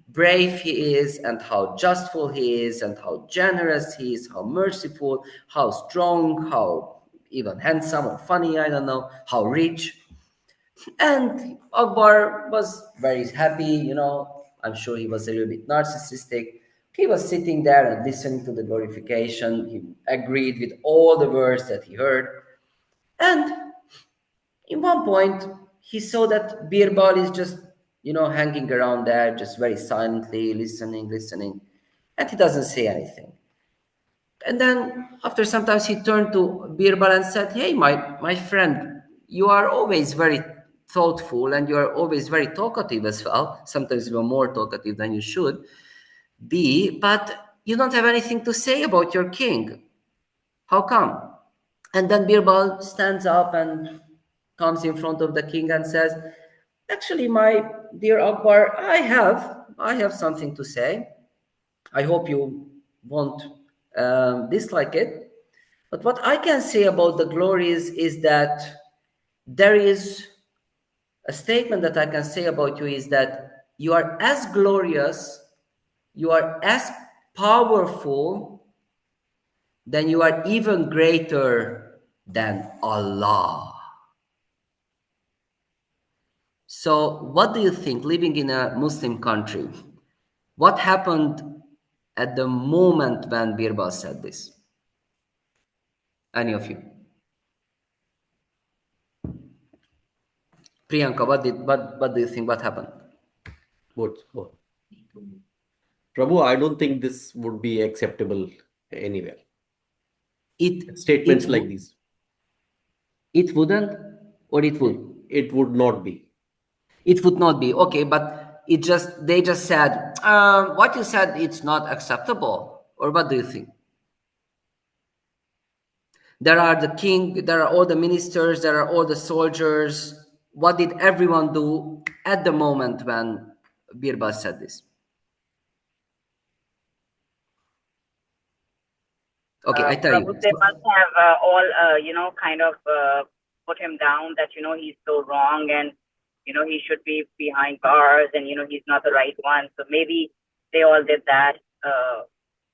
brave he is and how justful he is and how generous he is, how merciful, how strong, how even handsome or funny, I don't know, how rich. And Akbar was very happy. I'm sure he was a little bit narcissistic. He was sitting there and listening to the glorification. He agreed with all the words that he heard. And in one point, he saw that Birbal is just hanging around there, just very silently listening. And he doesn't say anything. And then after some time, he turned to Birbal and said, "Hey, my friend, you are always very thoughtful and you are always very talkative as well. Sometimes you are more talkative than you should be, but you don't have anything to say about your king. How come?" And then Birbal stands up and comes in front of the king and says, "Actually, my dear Akbar, I have something to say. I hope you won't dislike it. But what I can say about the glories is that there is a statement that I can say about you is that you are as glorious, you are as powerful, then you are even greater than Allah." So, what do you think, living in a Muslim country, what happened at the moment when Birbal said this? Any of you? Priyanka, what do you think? What happened? What? Prabhu, I don't think this would be acceptable anywhere. Statements it like these. it wouldn't, or it would. It would not be. It would not be okay, but they just said what you said. It's not acceptable, or what do you think? There are the king, there are all the ministers, there are all the soldiers. What did everyone do at the moment when Birbal said this? Okay, I tell Prabhu, you. they must have all, kind of put him down that, he's so wrong and, he should be behind bars and, he's not the right one. So maybe they all did that,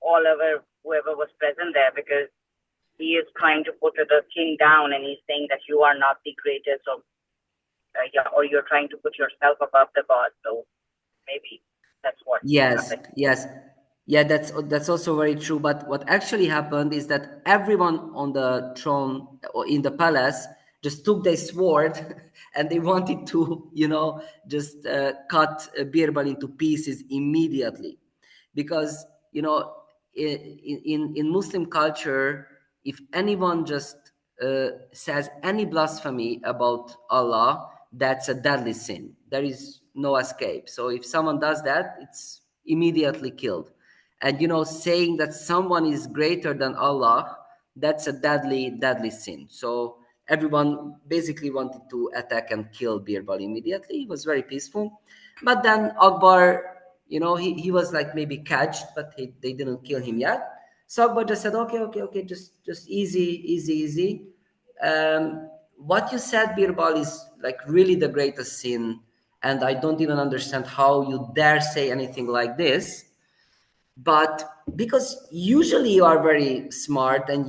whoever was present there, because he is trying to put the king down and he's saying that you are not the greatest or you're trying to put yourself above the god. So maybe that's what Yes, happened. yes. Yeah, that's also very true. But what actually happened is that everyone on the throne or in the palace just took their sword and they wanted to, just cut Birbal into pieces immediately. Because, in Muslim culture, if anyone just says any blasphemy about Allah, that's a deadly sin. There is no escape. So if someone does that, it's immediately killed. And saying that someone is greater than Allah, that's a deadly sin. So everyone basically wanted to attack and kill Birbal immediately. It was very peaceful. But then Akbar, he was like maybe catched, but they didn't kill him yet. So Akbar just said, okay, just easy. What you said, Birbal, is like really the greatest sin, and I don't even understand how you dare say anything like this. But because usually you are very smart, and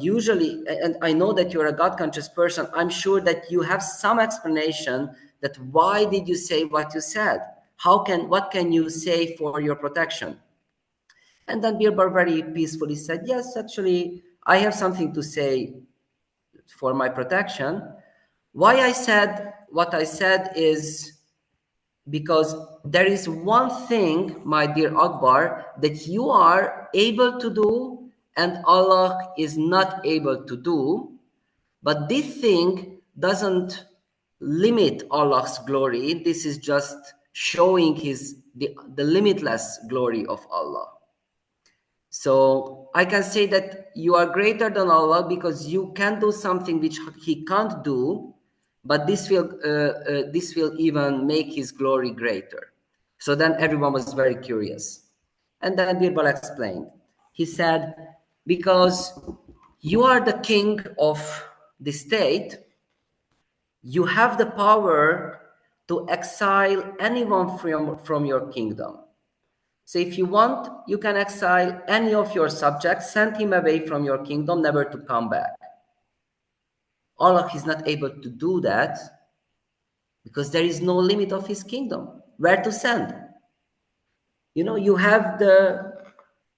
I know that you're a God conscious person, I'm sure that you have some explanation that why did you say what you said? What can you say for your protection? And then Birbal very peacefully said, yes, actually, I have something to say for my protection. Why I said what I said is because there is one thing, my dear Akbar, that you are able to do and Allah is not able to do. But this thing doesn't limit Allah's glory. This is just showing the limitless glory of Allah. So I can say that you are greater than Allah because you can do something which He can't do, but this will even make His glory greater. So then everyone was very curious. And then Birbal explained. He said, because you are the king of the state, you have the power to exile anyone from your kingdom. So if you want, you can exile any of your subjects, send him away from your kingdom, never to come back. Allah is not able to do that because there is no limit of his kingdom. Where to send? You have the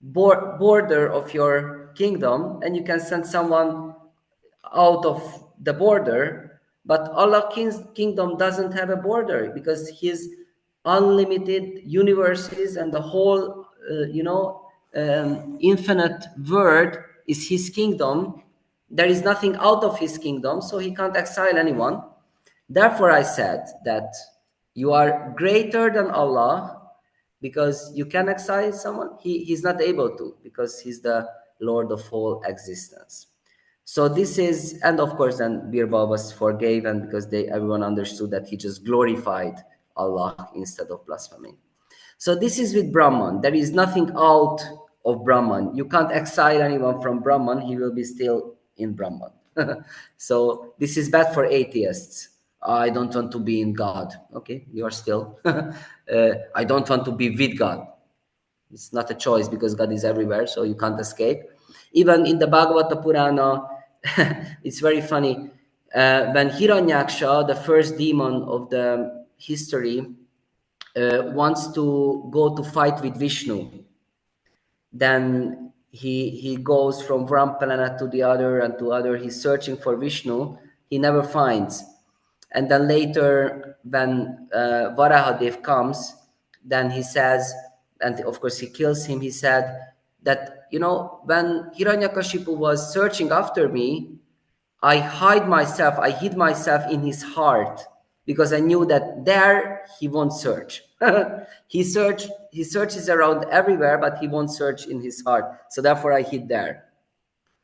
border of your kingdom and you can send someone out of the border, but Allah's kingdom doesn't have a border because his unlimited universes and the whole infinite word is his kingdom. There is nothing out of his kingdom, so he can't exile anyone. Therefore I said that you are greater than Allah because you can exile someone. He's not able to because he's the Lord of all existence. So this is, and of course, then Birbal was forgave, and because everyone understood that he just glorified Allah instead of blaspheming. So this is with Brahman. There is nothing out of Brahman. You can't exile anyone from Brahman. He will be still in Brahman. So this is bad for atheists. I don't want to be in God. Okay, you are still. I don't want to be with God. It's not a choice because God is everywhere, so you can't escape. Even in the Bhagavata Purana, it's very funny. When Hiranyaksha, the first demon of the history, wants to go to fight with Vishnu, then he goes from one planet to the other and to other. He's searching for Vishnu. He never finds. And then later, when Varahadev comes, then he says, and of course he kills him, he said that when Hiranyakashipu was searching after me, I hid myself in his heart because I knew that there he won't search. he searches around everywhere, but he won't search in his heart. So therefore I hid there.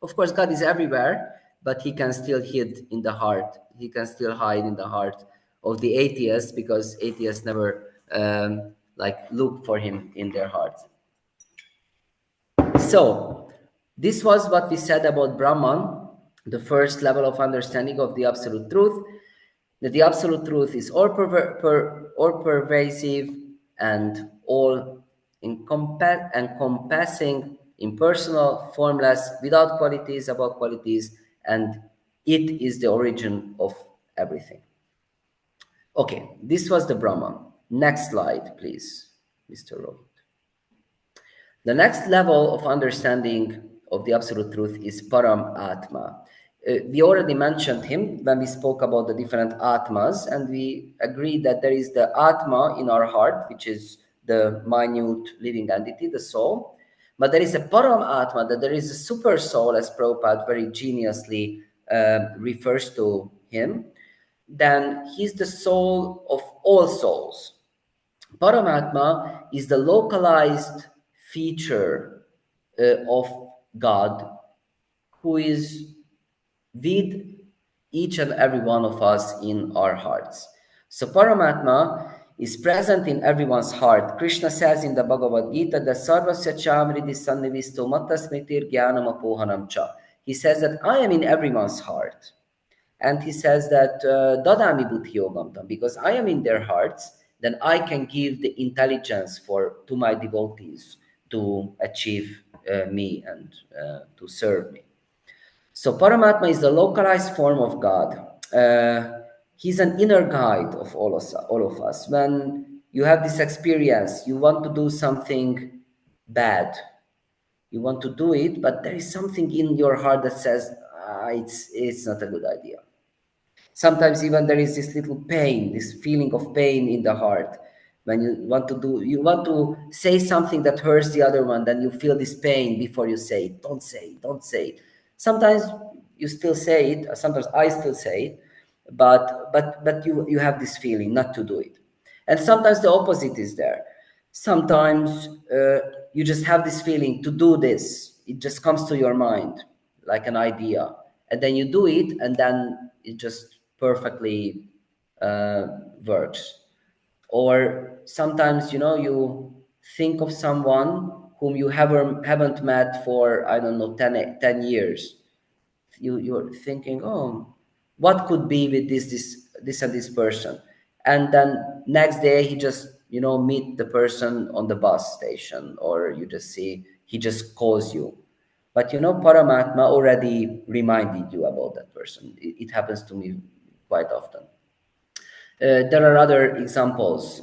Of course, God is everywhere, but he can still hid in the heart. He can still hide in the heart of the atheists because atheists never look for him in their heart. So this was what we said about Brahman, the first level of understanding of the absolute truth. That the absolute truth is all pervasive and all encompassing, impersonal, formless, without qualities, above qualities, and it is the origin of everything. Okay, this was the Brahman. Next slide, please, Mr. Rohit. The next level of understanding of the absolute truth is Param Atma. We already mentioned him when we spoke about the different Atmas, and we agreed that there is the Atma in our heart, which is the minute living entity, the soul. But there is a Param Atma, that there is a super soul, as Prabhupada very geniusly refers to him. Then he's the soul of all souls. Paramatma is the localized feature of God who is with each and every one of us in our hearts. So Paramatma is present in everyone's heart. Krishna says in the Bhagavad Gita that Sarvasya Chamridi Sannivisto Matasmitir Jnanam Apohanam Cha. He says that I am in everyone's heart. And he says that Dadami Buddhi Yogamtam, because I am in their hearts, then I can give the intelligence to my devotees to achieve me and to serve me. So Paramatma is the localized form of God. He's an inner guide of all of us. When you have this experience, you want to do something bad. You want to do it, but there is something in your heart that says, it's not a good idea. Sometimes even there is this little pain, this feeling of pain in the heart. When you want to say something that hurts the other one, then you feel this pain before you say it. Don't say it, don't say it. Sometimes you still say it, sometimes I still say it, but you have this feeling not to do it. And sometimes the opposite is there. Sometimes you just have this feeling to do this. It just comes to your mind like an idea. And then you do it, and then it just perfectly works. Or sometimes, you think of someone whom you haven't met for, I don't know, 10 years. You're thinking, oh, what could be with this and this person? And then next day he just, meet the person on the bus station, or you just see he just calls you. But Paramatma already reminded you about that person. It happens to me quite often. There are other examples.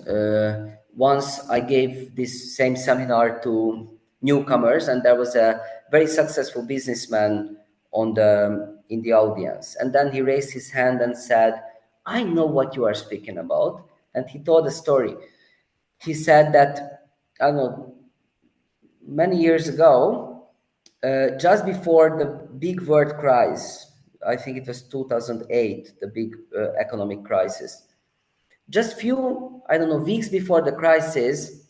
Once I gave this same seminar to newcomers, and there was a very successful businessman in the audience. And then he raised his hand and said, I know what you are speaking about. And he told a story. He said that, I don't know, many years ago, just before the big world crisis, I think it was 2008, the big economic crisis. Just few, I don't know, weeks before the crisis,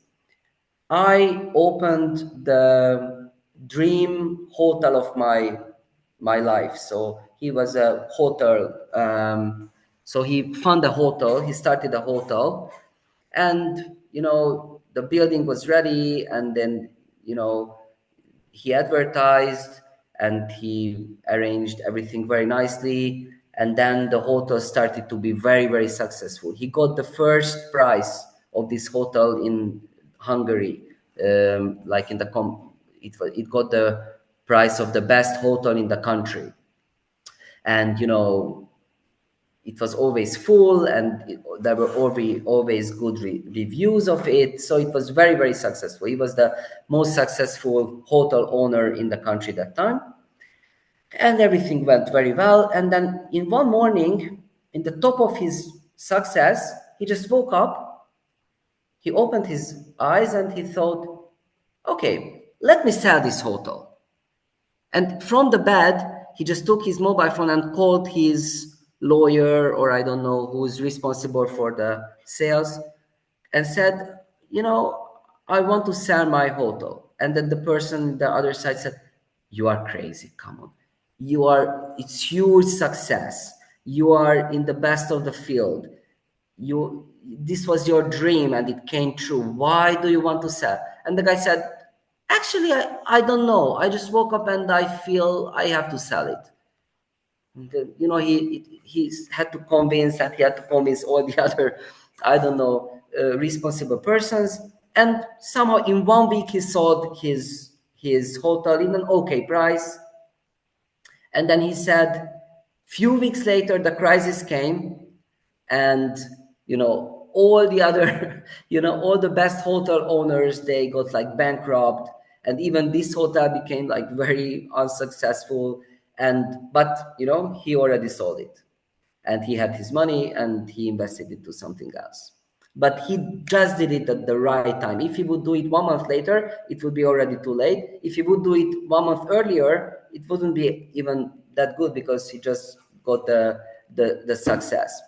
I opened the dream hotel of my life. So he was a hotel. So he found a hotel. He started a hotel, and the building was ready. And then he advertised and he arranged everything very nicely. And then the hotel started to be very, very successful. He got the first prize of this hotel in Hungary, like in it got the prize of the best hotel in the country. And it was always full, and there were always good reviews of it. So it was very, very successful. He was the most successful hotel owner in the country that time. And everything went very well. And then in one morning, in the top of his success, he just woke up. He opened his eyes and he thought, okay, let me sell this hotel. And from the bed, he just took his mobile phone and called his lawyer, or I don't know who is responsible for the sales, and said, I want to sell my hotel. And then the person on the other side said, you are crazy, come on. It's huge success. You are in the best of the field. This was your dream and it came true. Why do you want to sell? And the guy said, actually, I don't know. I just woke up and I feel I have to sell it. He had to convince, and he had to convince all the other, I don't know, responsible persons. And somehow in 1 week he sold his hotel in an okay price. And then he said, few weeks later the crisis came, and all the other all the best hotel owners, they got like bankrupt, and even this hotel became like very unsuccessful. But he already sold it, and he had his money and he invested it to something else. But he just did it at the right time. If he would do it 1 month later, it would be already too late. If he would do it 1 month earlier, it wouldn't be even that good, because he just got the success.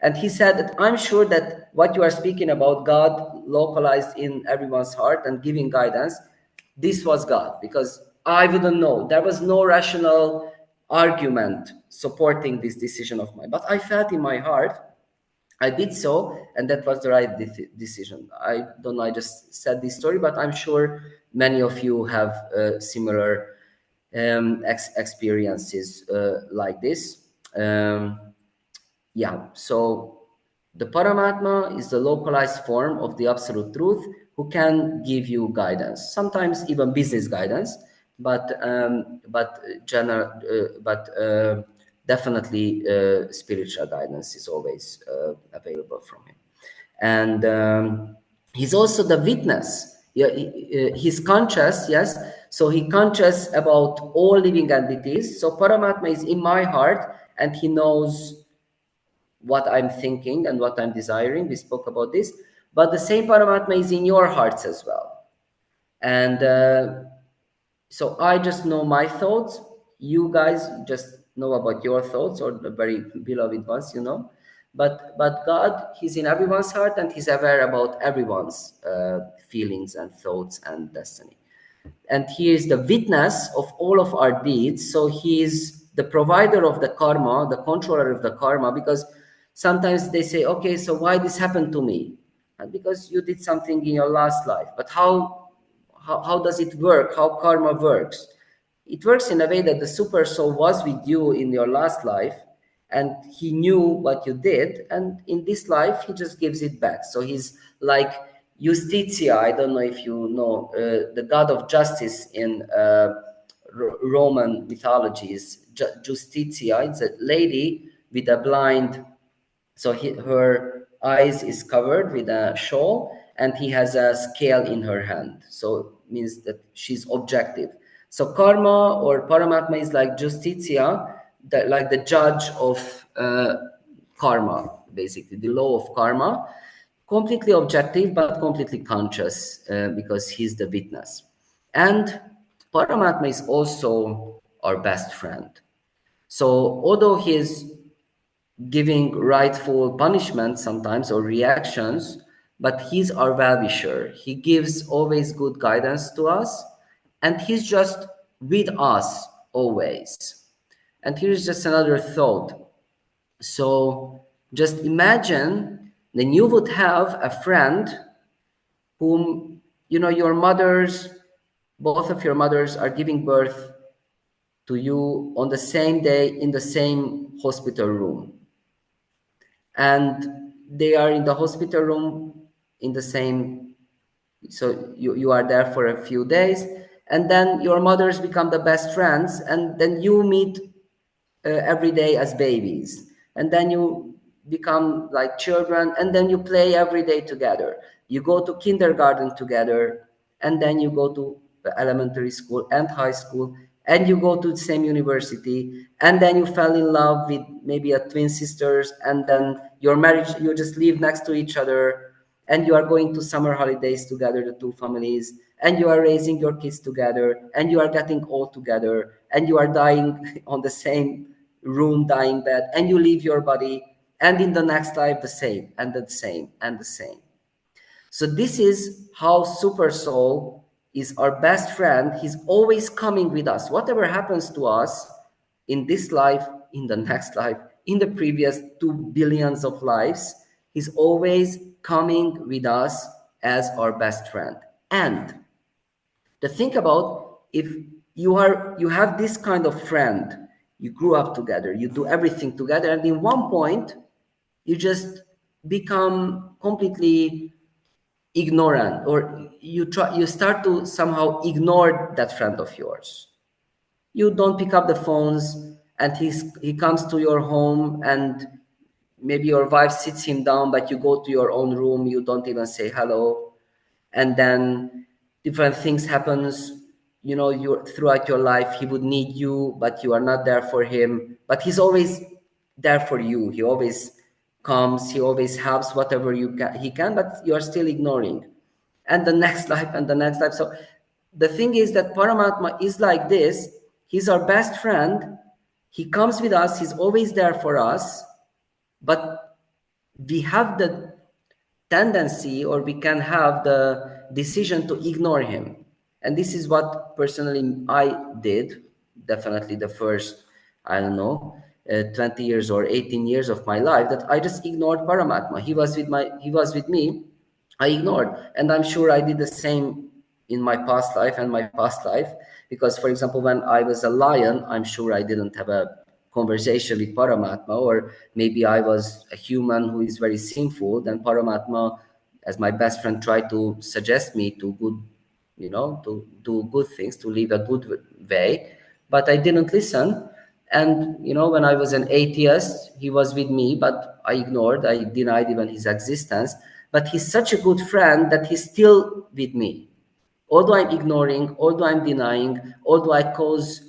And he said that, I'm sure that what you are speaking about, God localized in everyone's heart and giving guidance, this was God, because I wouldn't know. There was no rational argument supporting this decision of mine. But I felt in my heart, I did so, and that was the right decision. I don't know, I just said this story, but I'm sure many of you have similar experiences like this. So the Paramatma is the localized form of the absolute truth, who can give you guidance, sometimes even business guidance, but definitely spiritual guidance is always available from him. And he's also the witness. He's conscious, yes. So he conscious about all living entities. So Paramatma is in my heart, and he knows what I'm thinking and what I'm desiring. We spoke about this. But the same Paramatma is in your hearts as well. And so I just know my thoughts. You guys just know about your thoughts, or the very beloved ones, But God, he's in everyone's heart, and he's aware about everyone's feelings and thoughts and destiny. And he is the witness of all of our deeds. So he is the provider of the karma, the controller of the karma, because sometimes they say, okay, so why this happened to me? And because you did something in your last life. But how does it work? How karma works? It works in a way that the super soul was with you in your last life, and he knew what you did, and in this life he just gives it back. So he's like Justitia. I don't know if you know the god of justice in Roman mythologies. Justitia, it's a lady with a blind, so her eyes is covered with a shawl, and he has a scale in her hand, so it means that she's objective. So karma or Paramatma is like Justitia, like the judge of karma, basically the law of karma, completely objective but completely conscious, because he's the witness. And Paramatma is also our best friend. So although he is giving rightful punishment sometimes, or reactions, but he's our well-wisher. He gives always good guidance to us, and he's just with us always. And here's just another thought. So just imagine that you would have a friend whom, your mothers, both of your mothers are giving birth to you on the same day in the same hospital room. And they are in the hospital room in the same, so you are there for a few days, and then your mothers become the best friends, and then you meet every day as babies, and then you become like children, and then you play every day together. You go to kindergarten together, and then you go to elementary school and high school, and you go to the same university, and then you fell in love with maybe a twin sisters, and then your marriage, you just live next to each other, and you are going to summer holidays together, the two families, and you are raising your kids together, and you are getting old together, and you are dying on the same room, dying bed, and you leave your body, and in the next life the same, and the same, and the same. So this is how Super Soul is our best friend. He's always coming with us. Whatever happens to us in this life, in the next life, in the previous 2 billions of lives, he's always coming with us as our best friend. And to think about, if you have this kind of friend, you grew up together, you do everything together, and in one point you just become completely ignorant, or you start to somehow ignore that friend of yours. You don't pick up the phones, and he comes to your home, and maybe your wife sits him down, but you go to your own room, you don't even say hello. And then different things happens, you throughout your life. He would need you, but you are not there for him, but he's always there for you. He always comes, he always helps whatever he can, but you are still ignoring. And the next life, and the next life. So the thing is that Paramatma is like this. He's our best friend. He comes with us, he's always there for us, but we have the tendency, or we can have the decision to ignore him. And this is what personally I did, definitely the first, I don't know, 20 years or 18 years of my life, that I just ignored Paramatma. He was with me, I ignored. And I'm sure I did the same in my past life and my past life. Because, for example, when I was a lion, I'm sure I didn't have a conversation with Paramatma, or maybe I was a human who is very sinful. Then Paramatma, as my best friend, tried to suggest me to good, to do good things, to live a good way, but I didn't listen. And when I was an atheist, he was with me, but I denied even his existence. But he's such a good friend that he's still with me. Although I'm ignoring, although I'm denying, although I cause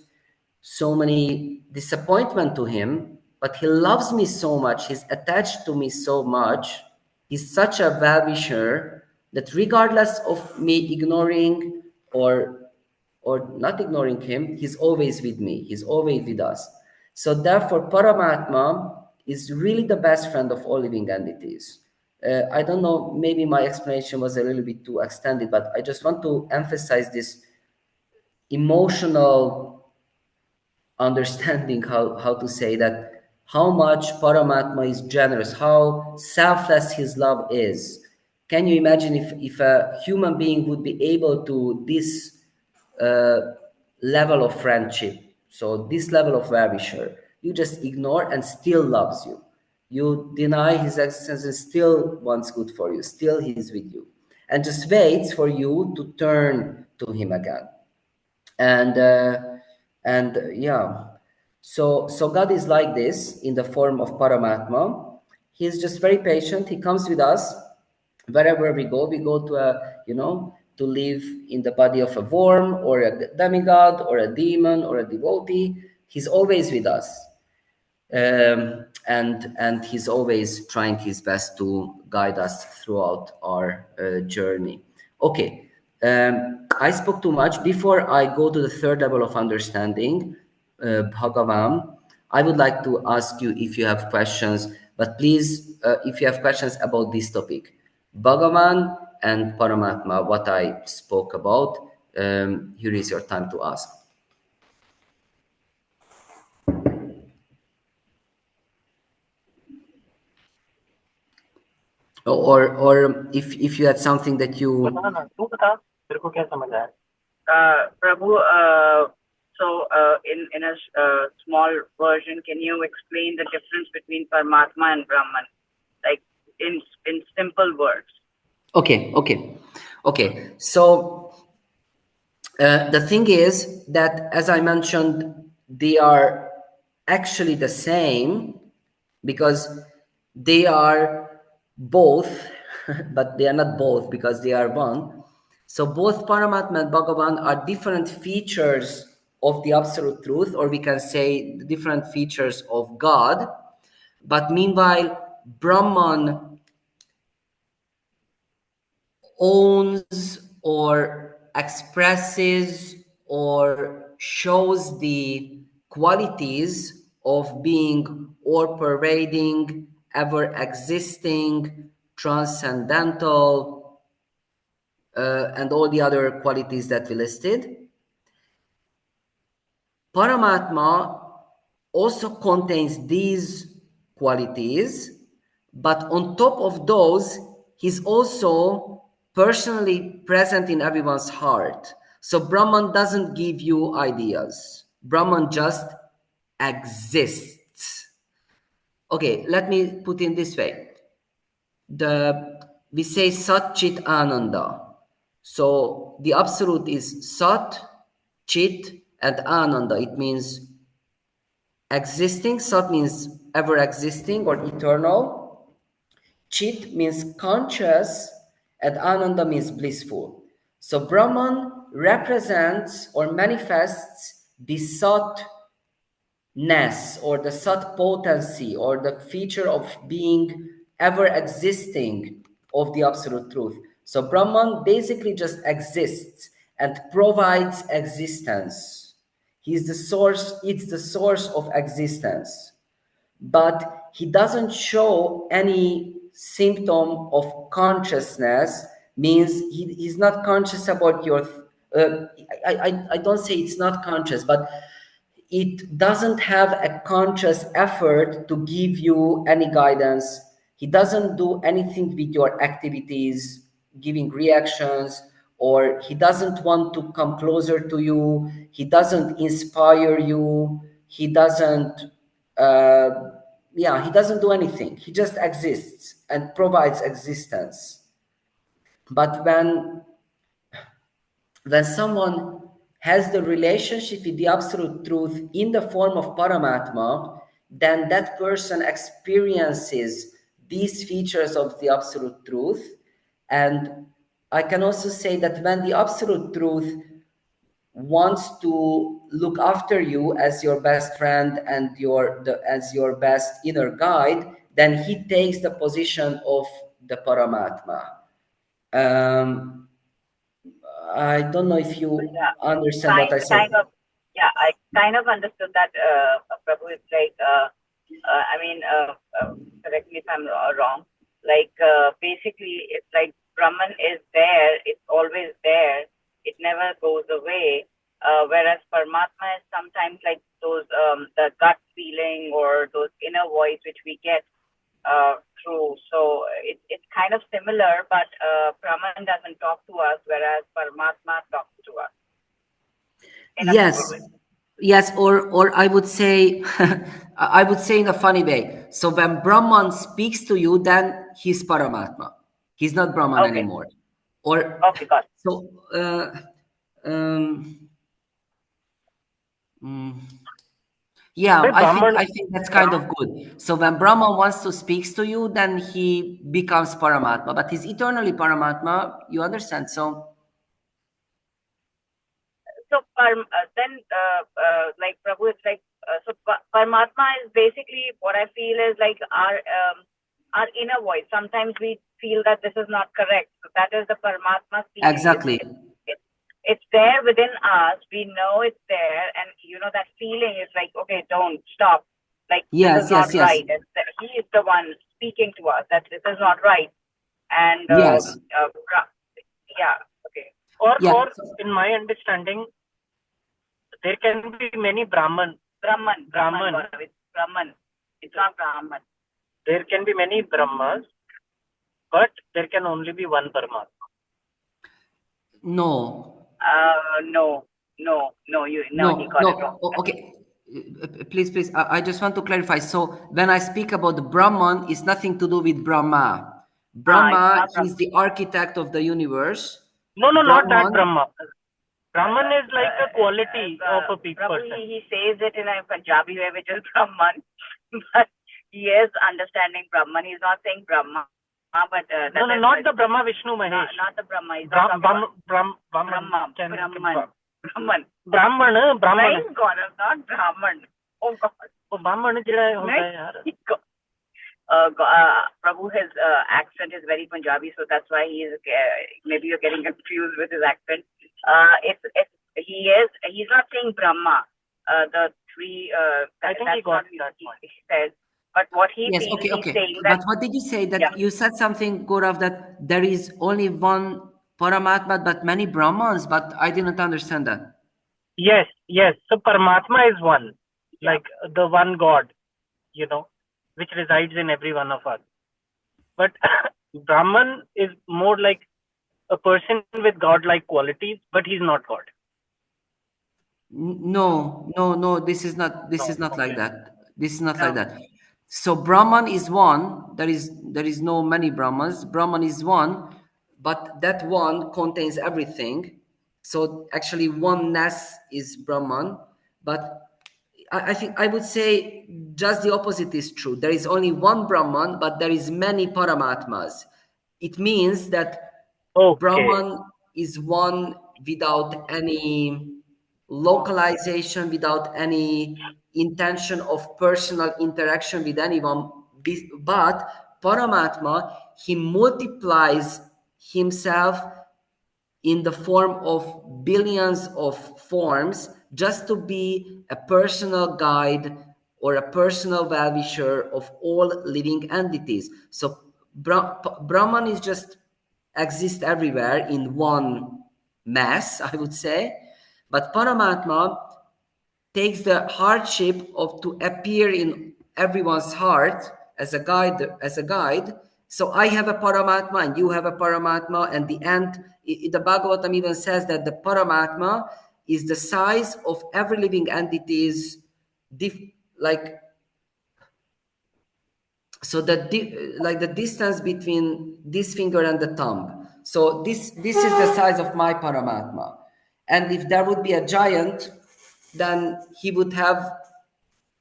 so many disappointment to him, but he loves me so much, he's attached to me so much, he's such a well-wisher, that regardless of me ignoring or not ignoring him, he's always with me, he's always with us. So therefore Paramatma is really the best friend of all living entities. I don't know, maybe my explanation was a little bit too extended, but I just want to emphasize this emotional understanding, how to say that, how much Paramatma is generous, how selfless his love is. Can you imagine if a human being would be able to this uh, level of friendship, so this level of well-wisher, you just ignore and still loves you. You deny his existence and still wants good for you, still he's with you, and just waits for you to turn to him again. and uh, yeah, so God is like this in the form of Paramatma. He's just very patient. He comes with us wherever we go. We go to to live in the body of a worm or a demigod or a demon or a devotee. He's always with us. And he's always trying his best to guide us throughout our journey. Okay, I spoke too much. Before I go to the third level of understanding, Bhagavan, I would like to ask you if you have questions, but please, if you have questions about this topic, Bhagavan and Paramatma, what I spoke about, here is your time to ask. Or if you had something that you बता ना, तू बता तेरे को क्या समझ आया? Prabhu, in a small version, can you explain the difference between Paramatma and Brahman, like in simple words? Okay. So the thing is that, as I mentioned, they are actually the same, because they are both, but they are not both because they are one. So both Paramatma and Bhagavan are different features of the absolute truth, or we can say different features of God. But meanwhile, Brahman owns or expresses or shows the qualities of being all pervading, ever existing, transcendental, and all the other qualities that we listed. Paramatma also contains these qualities, but on top of those, he's also personally present in everyone's heart. So Brahman doesn't give you ideas. Brahman just exists. Okay, let me put it this way. We say Sat Chit Ananda. So the absolute is Sat, Chit, and Ananda. It means existing. Sat means ever existing or eternal. Chit means conscious, and Ananda means blissful. So Brahman represents or manifests the Sat ness or the Sat potency or the feature of being ever existing of the absolute truth. So Brahman basically just exists and provides existence. He's the source, it's the source of existence. But he doesn't show any symptom of consciousness, means he's not conscious about your I don't say it's not conscious, but it doesn't have a conscious effort to give you any guidance. He doesn't do anything with your activities, giving reactions, or he doesn't want to come closer to you. He doesn't inspire you. He doesn't, uh, he doesn't do anything. He just exists and provides existence. But when someone has the relationship with the absolute truth in the form of Paramatma, then that person experiences these features of the absolute truth. And I can also say that when the absolute truth wants to look after you as your best friend and as your best inner guide, then he takes the position of the Paramatma. I don't know if you Yeah, understand what I said. I kind of understood that, Prabhu. It's like, correct me if I'm wrong. Like, basically, it's like Brahman is there. It's always there. It never goes away. Whereas Paramatma is sometimes like those, the gut feeling or those inner voice which we get through. So it's kind of similar, but Brahman doesn't talk to us, whereas Paramatma talks to us. Yes, or I would say, I would say in a funny way. So when Brahman speaks to you, then he's Paramatma. He's not Brahman anymore. Or got it. So, I think that's kind of good. So when Brahman wants to speak to you, then he becomes Paramatma, but he's eternally Paramatma. You understand? So Then, like Prabhu, it's like Paramatma is basically what I feel is like our inner voice. Sometimes we feel that this is not correct. So that is the Paramatma speaking. exactly. It's there within us. We know it's there, and that feeling is like, okay, don't stop. Like this is not right. He is the one speaking to us that this is not right. And okay. Or in my understanding, there can be many Brahman. It's not Brahman. There can be many Brahmas, but there can only be one Paramatma. No. No. He got it wrong. Okay. Please. I just want to clarify. So when I speak about Brahman, it's nothing to do with Brahma. Brahma is the architect of the universe. No, not that Brahma. Brahman is like a quality of a big person. He says it in a Punjabi way, which is Brahman, but he is understanding Brahman. He's not saying Brahma, but not the Brahma, Vishnu, Mahesh. Not the Brahma. He's Brahman. Thank God, not Brahman. Oh God. Brahman Prabhu, his accent is very Punjabi, so that's why he is. Maybe you're getting confused with his accent. He's not saying Brahma. The three. I think he That's got not that he point. says. But what he Yes, feels, okay, he's okay. saying But that what did you say? That yeah. you said something, Gaurav, that there is only one Paramatma, but many Brahmans, but I didn't understand that. Yes, yes. So Paramatma is one, Yeah. like the one God, which resides in every one of us. But Brahman is more like a person with God-like qualities, but he's not God. No, no, no, this is not No, like okay. that. This is not No. like that. So Brahman is one. There is no many Brahmans. Brahman is one, but that one contains everything. So actually oneness is Brahman, but I think I would say just the opposite is true. There is only one Brahman, but there is many Paramatmas. It means that Okay. Brahman is one without any localization, without any intention of personal interaction with anyone. But Paramatma, he multiplies himself in the form of billions of forms just to be a personal guide or a personal well-wisher of all living entities. So Brahman is just exist everywhere in one mass, I would say, but Paramatma takes the hardship of to appear in everyone's heart as a guide. So I have a paramatma and you have a paramatma, and the end, the Bhagavatam even says that the paramatma is the size of every living entity's like, so like the distance between this finger and the thumb. So this is the size of my paramatma, and if there would be a giant, then he would have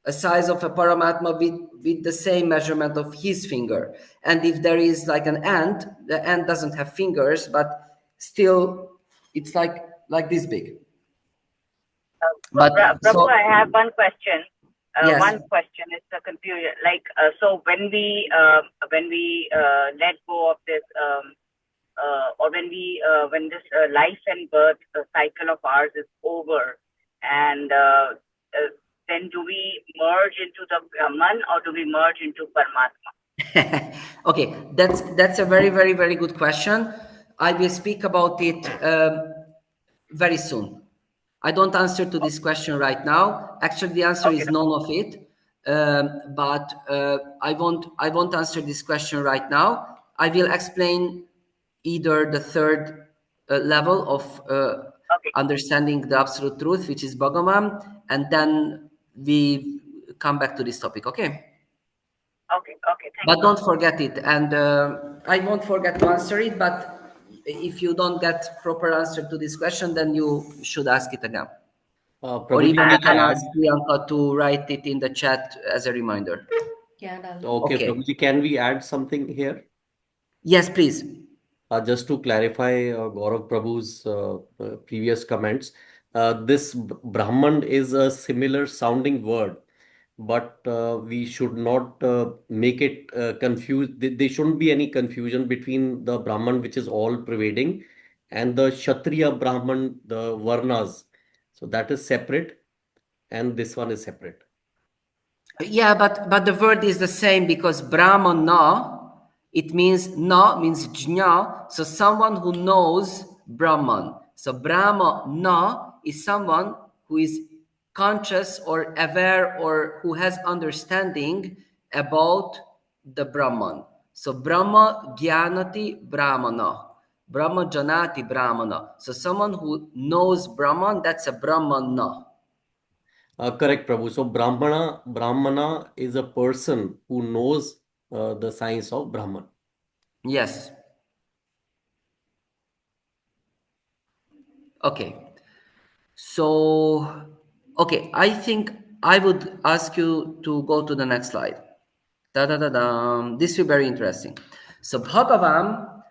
a size of a paramatma with the same measurement of his finger. And if there is like an ant, the ant doesn't have fingers, but still it's like this big. But Prabhu, so I have one question. yes. One question is the confusion. Like, so when we let go of this, or when this life and birth cycle of ours is over, and then do we merge into the Brahman or do we merge into Paramatma? Okay, that's a very, very, very good question. I will speak about it very soon. I don't answer to this question right now. Actually, the answer Okay. is none of it. But I won't answer this question right now. I will explain either the third level of Okay. understanding the absolute truth, which is Bhagavan, and then we come back to this topic. Okay. Okay. Okay. Thank But you. don't forget it, and I won't forget to answer it. But if you don't get proper answer to this question, then you should ask it again, or Prabhuji, even you can can I ask add? Priyanka to write it in the chat as a reminder. क्या डालना Okay, Okay. Prabhuji, can we add something here? Yes, please. Just to clarify Gaurav Prabhu's previous comments, this Brahman is a similar sounding word, but we should not make it confused. There shouldn't be any confusion between the Brahman, which is all pervading, and the Kshatriya Brahman, the Varnas. So that is separate, and this one is separate. Yeah, but the word is the same, because Brahmana, it means na means jna, so someone who knows Brahman. So Brahmana is someone who is conscious or aware or who has understanding about the Brahman. So Brahma Gyanati Brahmana. Brahma Janati Brahmana. So someone who knows Brahman, that's a Brahmana. Correct, Prabhu. So Brahmana is a person who knows the science of Brahman. Yes. Okay. So, okay, I think I would ask you to go to the next slide. Da da da da. This will be very interesting. So, Bhagavan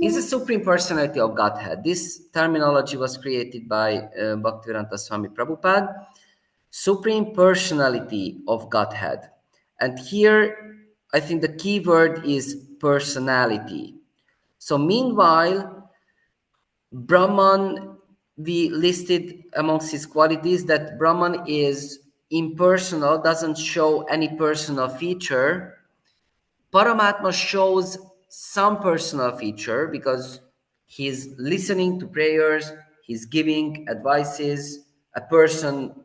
is a supreme personality of Godhead. This terminology was created by Bhaktivedanta Swami Prabhupada. Supreme personality of Godhead. And here, I think the key word is personality. So, meanwhile, Brahman, we listed amongst his qualities that Brahman is impersonal, doesn't show any personal feature. Paramatma shows some personal feature because he's listening to prayers, he's giving advices. A person,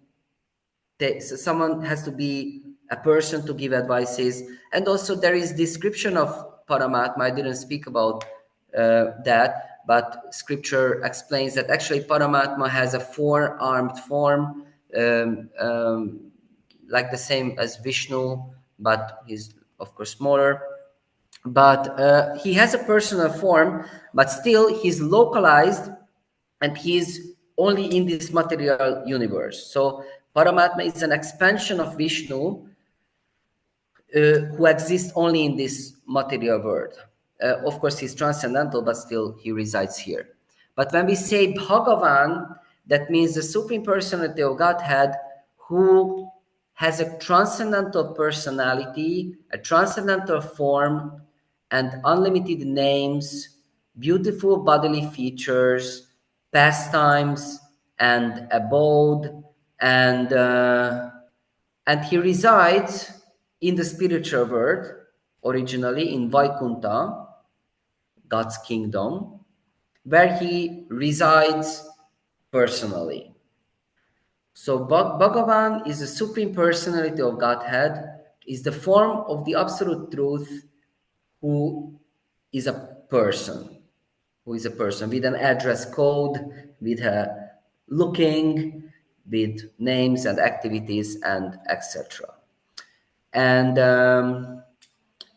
so someone has to be a person to give advices. And also there is description of Paramatma. I didn't speak about that, but scripture explains that actually Paramatma has a four-armed form, like the same as Vishnu, but he's of course smaller. But he has a personal form, but still he's localized, and he's only in this material universe. So Paramatma is an expansion of Vishnu, who exists only in this material world. Of course, he's transcendental, but still he resides here. But when we say Bhagavan, that means the Supreme Personality of Godhead, who has a transcendental personality, a transcendental form, and unlimited names, beautiful bodily features, pastimes, and abode, and he resides in the spiritual world, originally in Vaikuntha, God's kingdom, where he resides personally. So Bhagavan is the supreme personality of Godhead, is the form of the absolute truth, who is a person, with an address code, with a looking, with names and activities and etc. And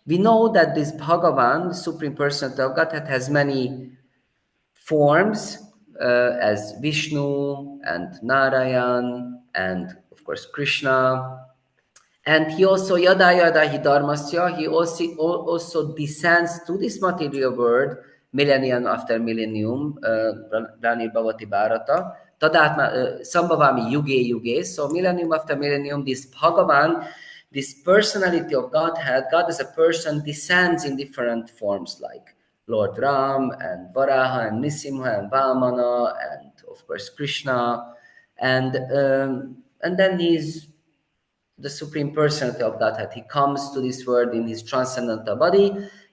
we know that this Bhagavan, Supreme Personality of Godhead, has many forms, as Vishnu and Narayan and of course Krishna. And he also yada yada hi dharmasya, he also descends to this material world millennium after millennium, Rani Bhavati Bharata, Tadatma Sambhavami Yuge Yuge. So millennium after millennium, this Bhagavan, this personality of Godhead, God as a person, descends in different forms like Lord Ram and Varaha and Nisimha and Vamana and of course Krishna, and then he's the Supreme Personality of Godhead. He comes to this world in his transcendental body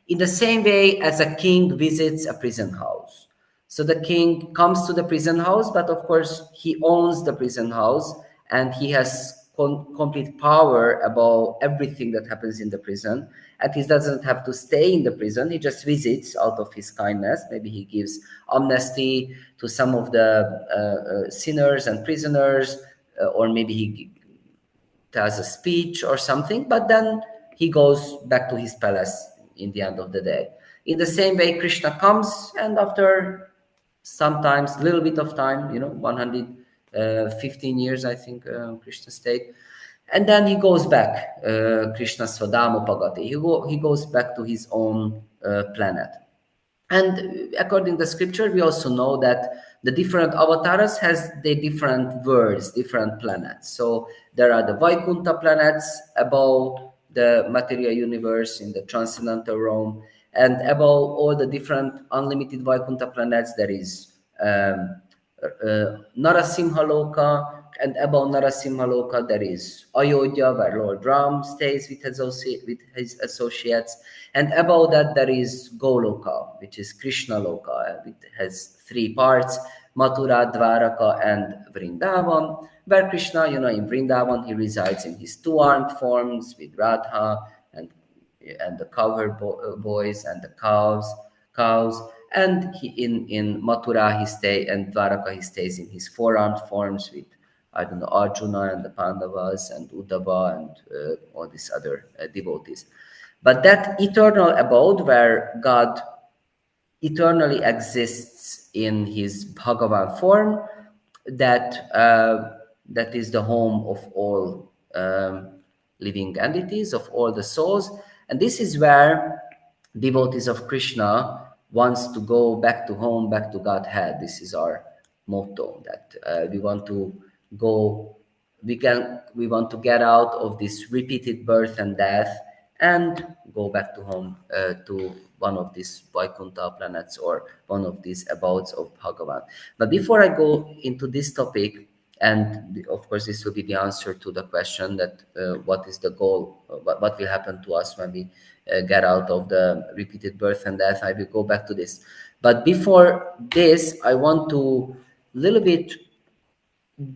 in the same way as a king visits a prison house. So the king comes to the prison house, but of course he owns the prison house, and he has complete power about everything that happens in the prison. And he doesn't have to stay in the prison. He just visits out of his kindness. Maybe he gives amnesty to some of the sinners and prisoners, or maybe he does a speech or something, but then he goes back to his palace in the end of the day. In the same way, Krishna comes, and after sometimes little bit of time, 115 years, I think, Krishna stayed, and then he goes back. Krishna Swadamo Pagati. He goes back to his own planet. And according to scripture, we also know that the different avatars has the different worlds, different planets. So there are the Vaikuntha planets above the material universe in the transcendental realm, and above all the different unlimited Vaikuntha planets, there is Narasimhaloka, and above Narasimhaloka there is Ayodhya, where Lord Ram stays with his associates, and above that there is Goloka, which is Krishna Loka. It has three parts: Mathura, Dvaraka, and Vrindavan, where Krishna, in Vrindavan, he resides in his two-armed forms with Radha and the cowherd boys and the cows. And in Mathura he stay, and Dwaraka he stays in his four-armed forms with, I don't know, Arjuna and the Pandavas and Uddhava and all these other devotees. But that eternal abode where God eternally exists in his Bhagavan form, that is the home of all living entities, of all the souls. And this is where devotees of Krishna wants to go back to home, back to Godhead. This is our motto, that we want to go, we want to get out of this repeated birth and death and go back to home, to one of these Vaikuntha planets or one of these abodes of Bhagavan. But before I go into this topic, and of course this will be the answer to the question that what is the goal, what will happen to us when we get out of the repeated birth and death, I will go back to this. But before this, I want to little bit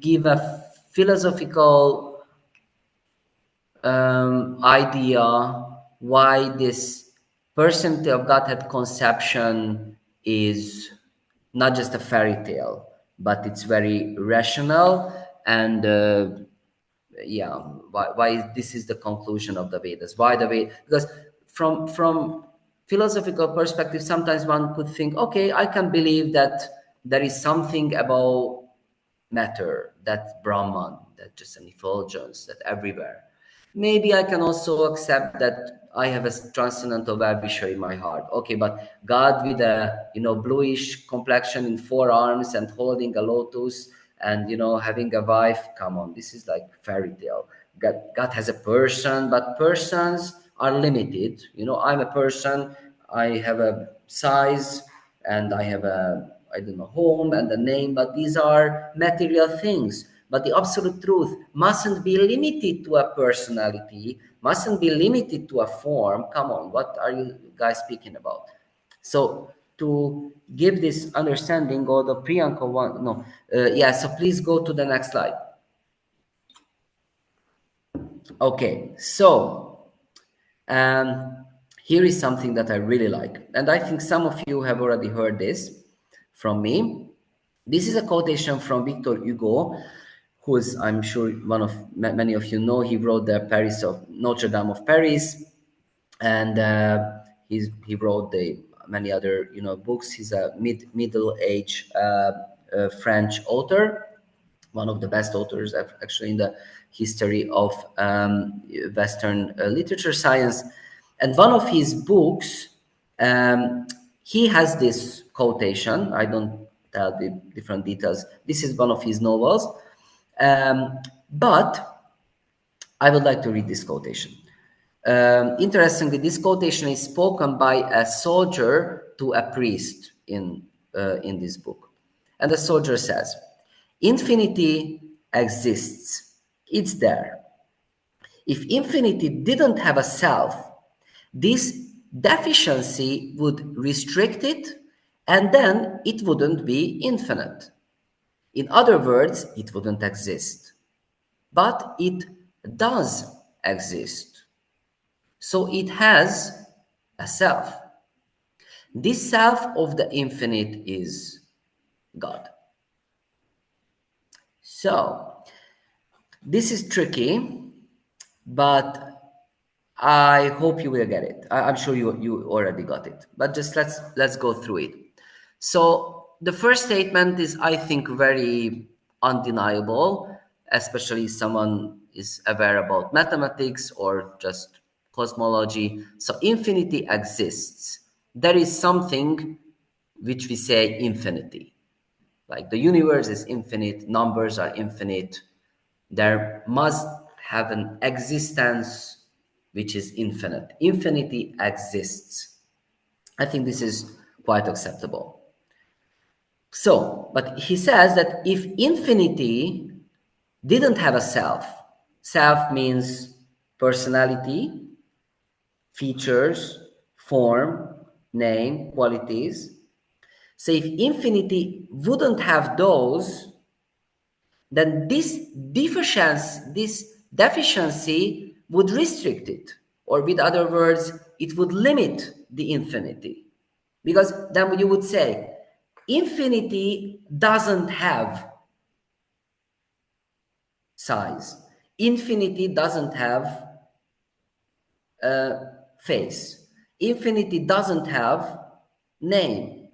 give a philosophical idea why this personality of Godhead conception is not just a fairy tale, but it's very rational, and yeah, why this is the conclusion of the Vedas. Why the Vedas? Because from philosophical perspective, sometimes one could think, okay, I can believe that there is something about matter, that Brahman, that just an effulgence, that everywhere. Maybe I can also accept that I have a transcendental well-wisher in my heart. Okay, but God with a bluish complexion in four arms and holding a lotus and having a wife. Come on, this is like fairy tale. God has a person, but persons are limited. I'm a person. I have a size and I have a, I don't know, home and a name, but these are material things. But the absolute truth mustn't be limited to a personality, mustn't be limited to a form. Come on, what are you guys speaking about? So to give this understanding, or the Priyanka one, no, yeah, so please go to the next slide. Okay, so here is something that I really like, and I think some of you have already heard this from me. This is a quotation from Victor Hugo, who is, I'm sure, one of many of you know. He wrote the Paris of Notre Dame of Paris, and he wrote the many other books. He's a middle age French author, one of the best authors actually in the history of Western literature science. And one of his books, he has this quotation. I don't tell the different details. This is one of his novels. But I would like to read this quotation. Interestingly, this quotation is spoken by a soldier to a priest in this book. And the soldier says, "Infinity exists. It's there. If infinity didn't have a self, this deficiency would restrict it, and then it wouldn't be infinite. In other words, it wouldn't exist. But it does exist. So it has a self. This self of the infinite is God." So this is tricky, but I hope you will get it. I'm sure you already got it, but just let's go through it. So the first statement is, I think, very undeniable, especially if someone is aware about mathematics or just cosmology. So infinity exists. There is something which we say infinity. Like the universe is infinite, numbers are infinite. There must have an existence which is infinite. Infinity exists. I think this is quite acceptable. So, but he says that if infinity didn't have a self, self means personality, features, form, name, qualities. So if infinity wouldn't have those, then this deficiency would restrict it. Or with other words, it would limit the infinity. Because then you would say, infinity doesn't have size. Infinity doesn't have a face. Infinity doesn't have name.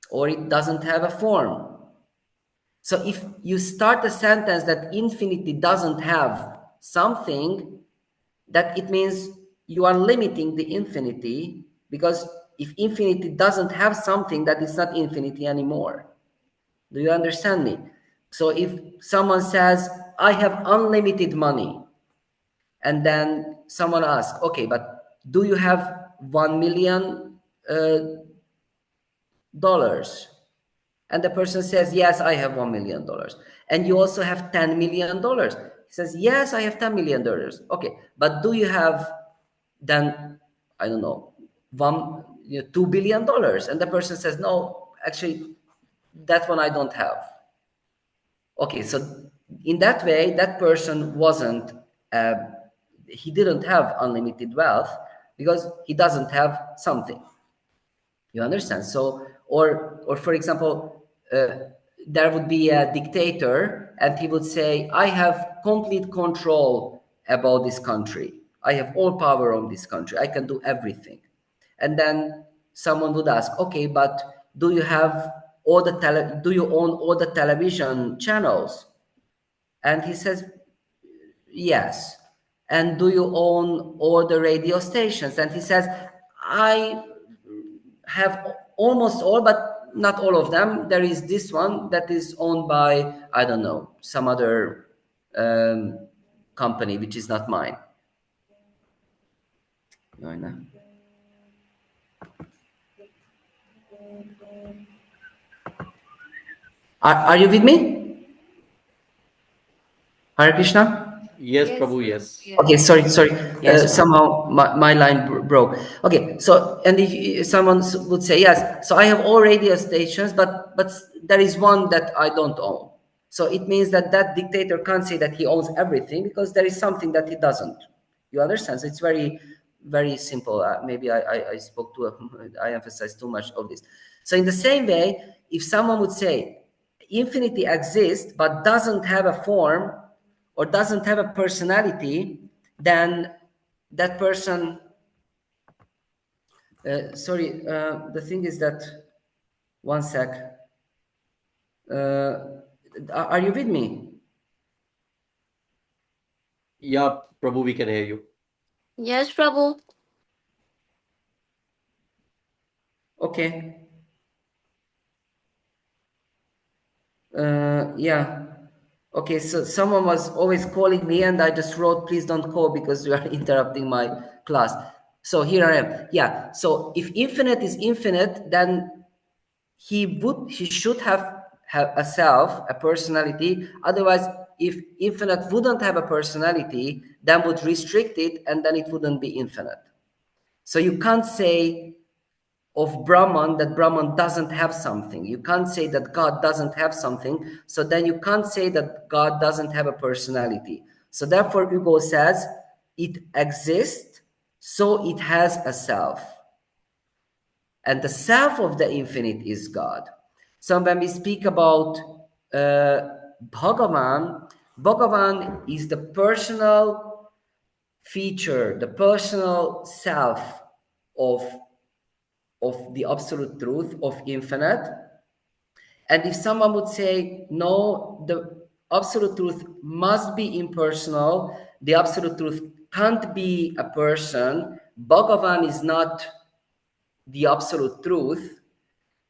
Or it doesn't have a form. So if you start a sentence that infinity doesn't have something, that it means you are limiting the infinity, because if infinity doesn't have something, that is not infinity anymore. Do you understand me? So if someone says, I have unlimited money, And then someone asks, okay, but do you have $1 million? And the person says, yes, I have $1 million. And you also have $10 million. He says, yes, I have $10 million. Okay, but do you have then, I don't know, $2 billion? And the person says, no, actually, that one I don't have. Okay, so in that way, that person wasn't, he didn't have unlimited wealth because he doesn't have something. You understand? So, or for example, there would be a dictator, and he would say, "I have complete control about this country. I have all power on this country. I can do everything." And then someone would ask, "Okay, but do you have all the do you own all the television channels?" And he says, "Yes." "And do you own all the radio stations?" And he says, "I have almost all, but not all of them. There is this one that is owned by, I don't know, some other company, which is not mine." No, no. Are you with me? Hare Krishna? Yes, Yes, Prabhu, Prabhu. yes. Yes. Okay, sorry. Yes, Somehow my line broke. Okay, so and if someone would say yes, so I have all radio stations, but there is one that I don't own. So it means that that dictator can't say that he owns everything because there is something that he doesn't. You understand? So it's very simple. Maybe I spoke too. I emphasized too much of this. So in the same way, if someone would say infinity exists but doesn't have a form or doesn't have a personality, then that person, the thing is that, one sec, are you with me? Yeah, Prabhu, we can hear you. yes, Prabhu. Okay. Yeah. Okay, so someone was always calling me and I just wrote, please don't call because you are interrupting my class. So here I am. Yeah, so if infinite is infinite, then he should have a self, a personality. Otherwise, if infinite wouldn't have a personality, then would restrict it and then it wouldn't be infinite. So you can't say of Brahman that Brahman doesn't have something. You can't say that God doesn't have something. So then you can't say that God doesn't have a personality. So therefore, Hugo says it exists, so it has a self. And the self of the infinite is God. So when we speak about Bhagavan, Bhagavan is the personal feature, the personal self of the absolute truth of infinite. And if someone would say, no, the absolute truth must be impersonal, the absolute truth can't be a person, Bhagavan is not the absolute truth,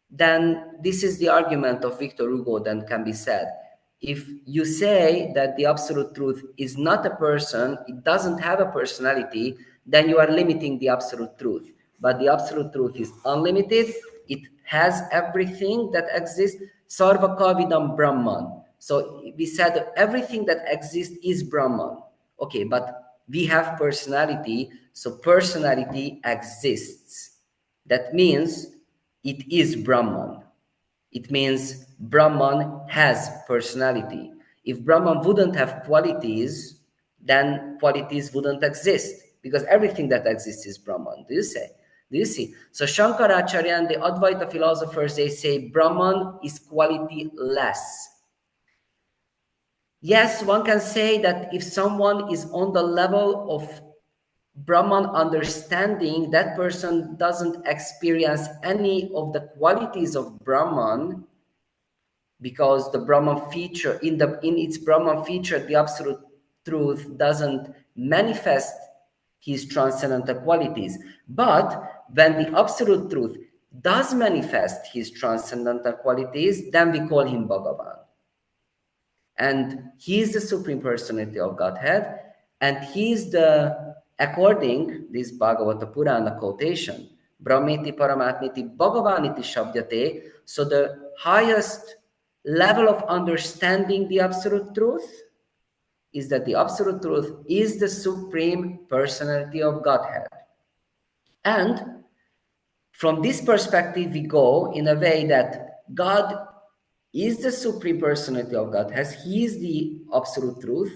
then this is the argument of Victor Hugo that can be said. If you say that the absolute truth is not a person, it doesn't have a personality, then you are limiting the absolute truth. But the absolute truth is unlimited. It has everything that exists. Sarva Kavidam Brahman. So we said everything that exists is Brahman. Okay, but we have personality, so personality exists. That means it is Brahman. It means Brahman has personality. If Brahman wouldn't have qualities, then qualities wouldn't exist because everything that exists is Brahman. Do you say? Do you see? So Shankaracharya and the Advaita philosophers, they say Brahman is quality less. Yes, one can say that if someone is on the level of Brahman understanding, that person doesn't experience any of the qualities of Brahman because the Brahman feature, in its Brahman feature, the absolute truth doesn't manifest his transcendental qualities. But when the absolute truth does manifest his transcendental qualities, then we call him Bhagavan. And he is the Supreme Personality of Godhead. And he's the, according this Bhagavata Purana quotation, Brahmeti Paramatmiti Bhagavaniti Shabdyate, so the highest level of understanding the absolute truth is that the absolute truth is the supreme personality of Godhead. And from this perspective, we go in a way that God is the supreme personality of Godhead. He is the absolute truth.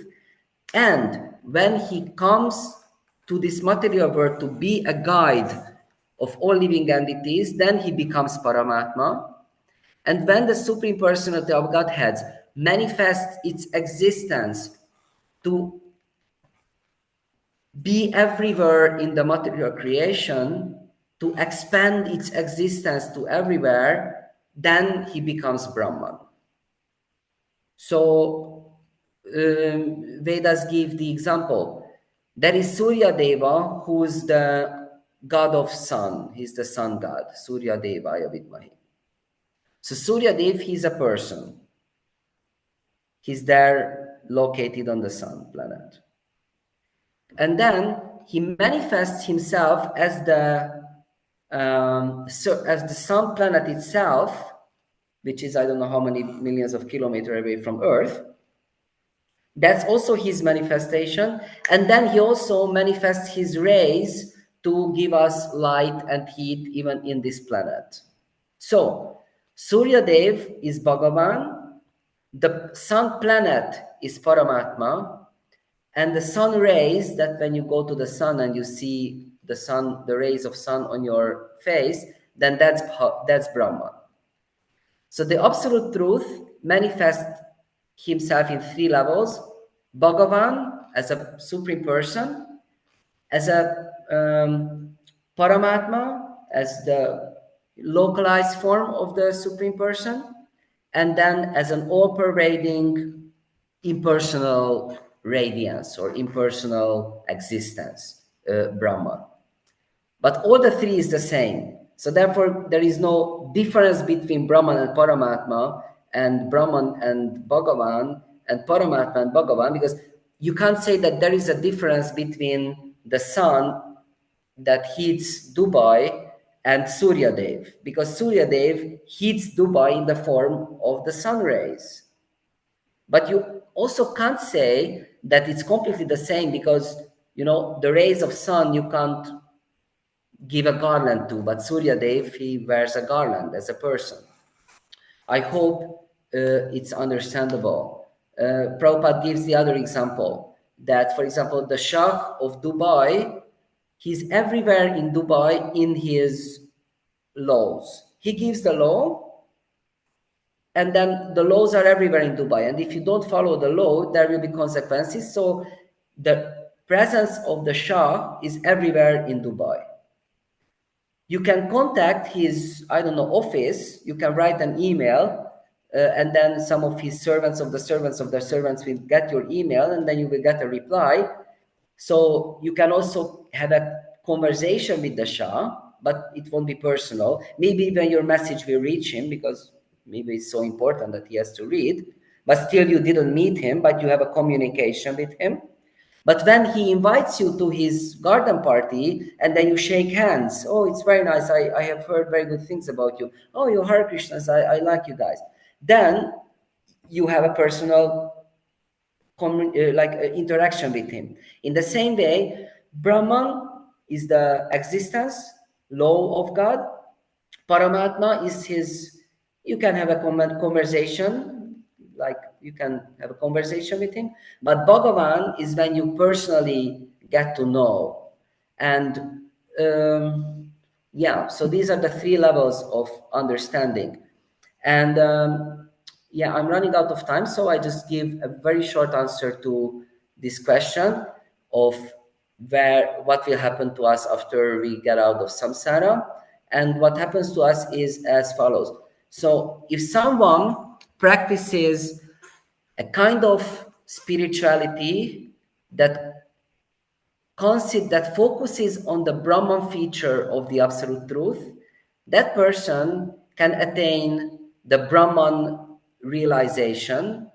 And when he comes to this material world to be a guide of all living entities, then he becomes Paramatma. And when the Supreme Personality of Godhead manifests its existence to be everywhere in the material creation, to expand its existence to everywhere, then he becomes Brahman. So Vedas give the example. There is Surya Deva, who is the god of sun. He's the sun god, Surya Devaya Vidmahi. So Surya Dev, he's a person. He's there located on the sun planet. And then he manifests himself as the sun planet itself, which is I don't know how many millions of kilometers away from Earth. That's also his manifestation. And then he also manifests his rays to give us light and heat even in this planet. So, Surya Dev is Bhagavan, the sun planet is Paramatma, and the sun rays, that when you go to the sun and you see the sun, the rays of sun on your face, then that's Brahman. So the absolute truth manifests himself in three levels: Bhagavan as a supreme person, as a Paramatma as the localized form of the supreme person, and then as an all-pervading impersonal radiance or impersonal existence, Brahman. But all the three is the same. So therefore, there is no difference between Brahman and Paramatma, and Brahman and Bhagavan, and Paramatma and Bhagavan, because you can't say that there is a difference between the sun that heats Dubai and Surya Dev, because Surya Dev heats Dubai in the form of the sun rays. But you also can't say that it's completely the same, because the rays of sun you can't give a garland to, but Surya Dev, he wears a garland as a person. I hope it's understandable. Prabhupada gives the other example, that, for example, the Shah of Dubai, he's everywhere in Dubai in his laws. He gives the law, and then the laws are everywhere in Dubai. And if you don't follow the law, there will be consequences. So the presence of the Shah is everywhere in Dubai. You can contact his, office. You can write an email, and then some of his servants of the servants of the servants will get your email, and then you will get a reply. So you can also have a conversation with the Shah, but it won't be personal. Maybe even your message will reach him, because maybe it's so important that he has to read. But still, you didn't meet him, but you have a communication with him. But when he invites you to his garden party and then you shake hands, oh, it's very nice. I have heard very good things about you. Oh, you're Hare Krishnas. I like you guys. Then you have a personal interaction with him. In the same way, Brahman is the existence, law of God. Paramatma is his, you can have a conversation, like you can have a conversation with him. But Bhagavan is when you personally get to know. And so these are the three levels of understanding. And I'm running out of time, so I just give a very short answer to this question of what will happen to us after we get out of samsara. And what happens to us is as follows. So if someone practices a kind of spirituality that focuses on the Brahman feature of the absolute truth, that person can attain the Brahman realization.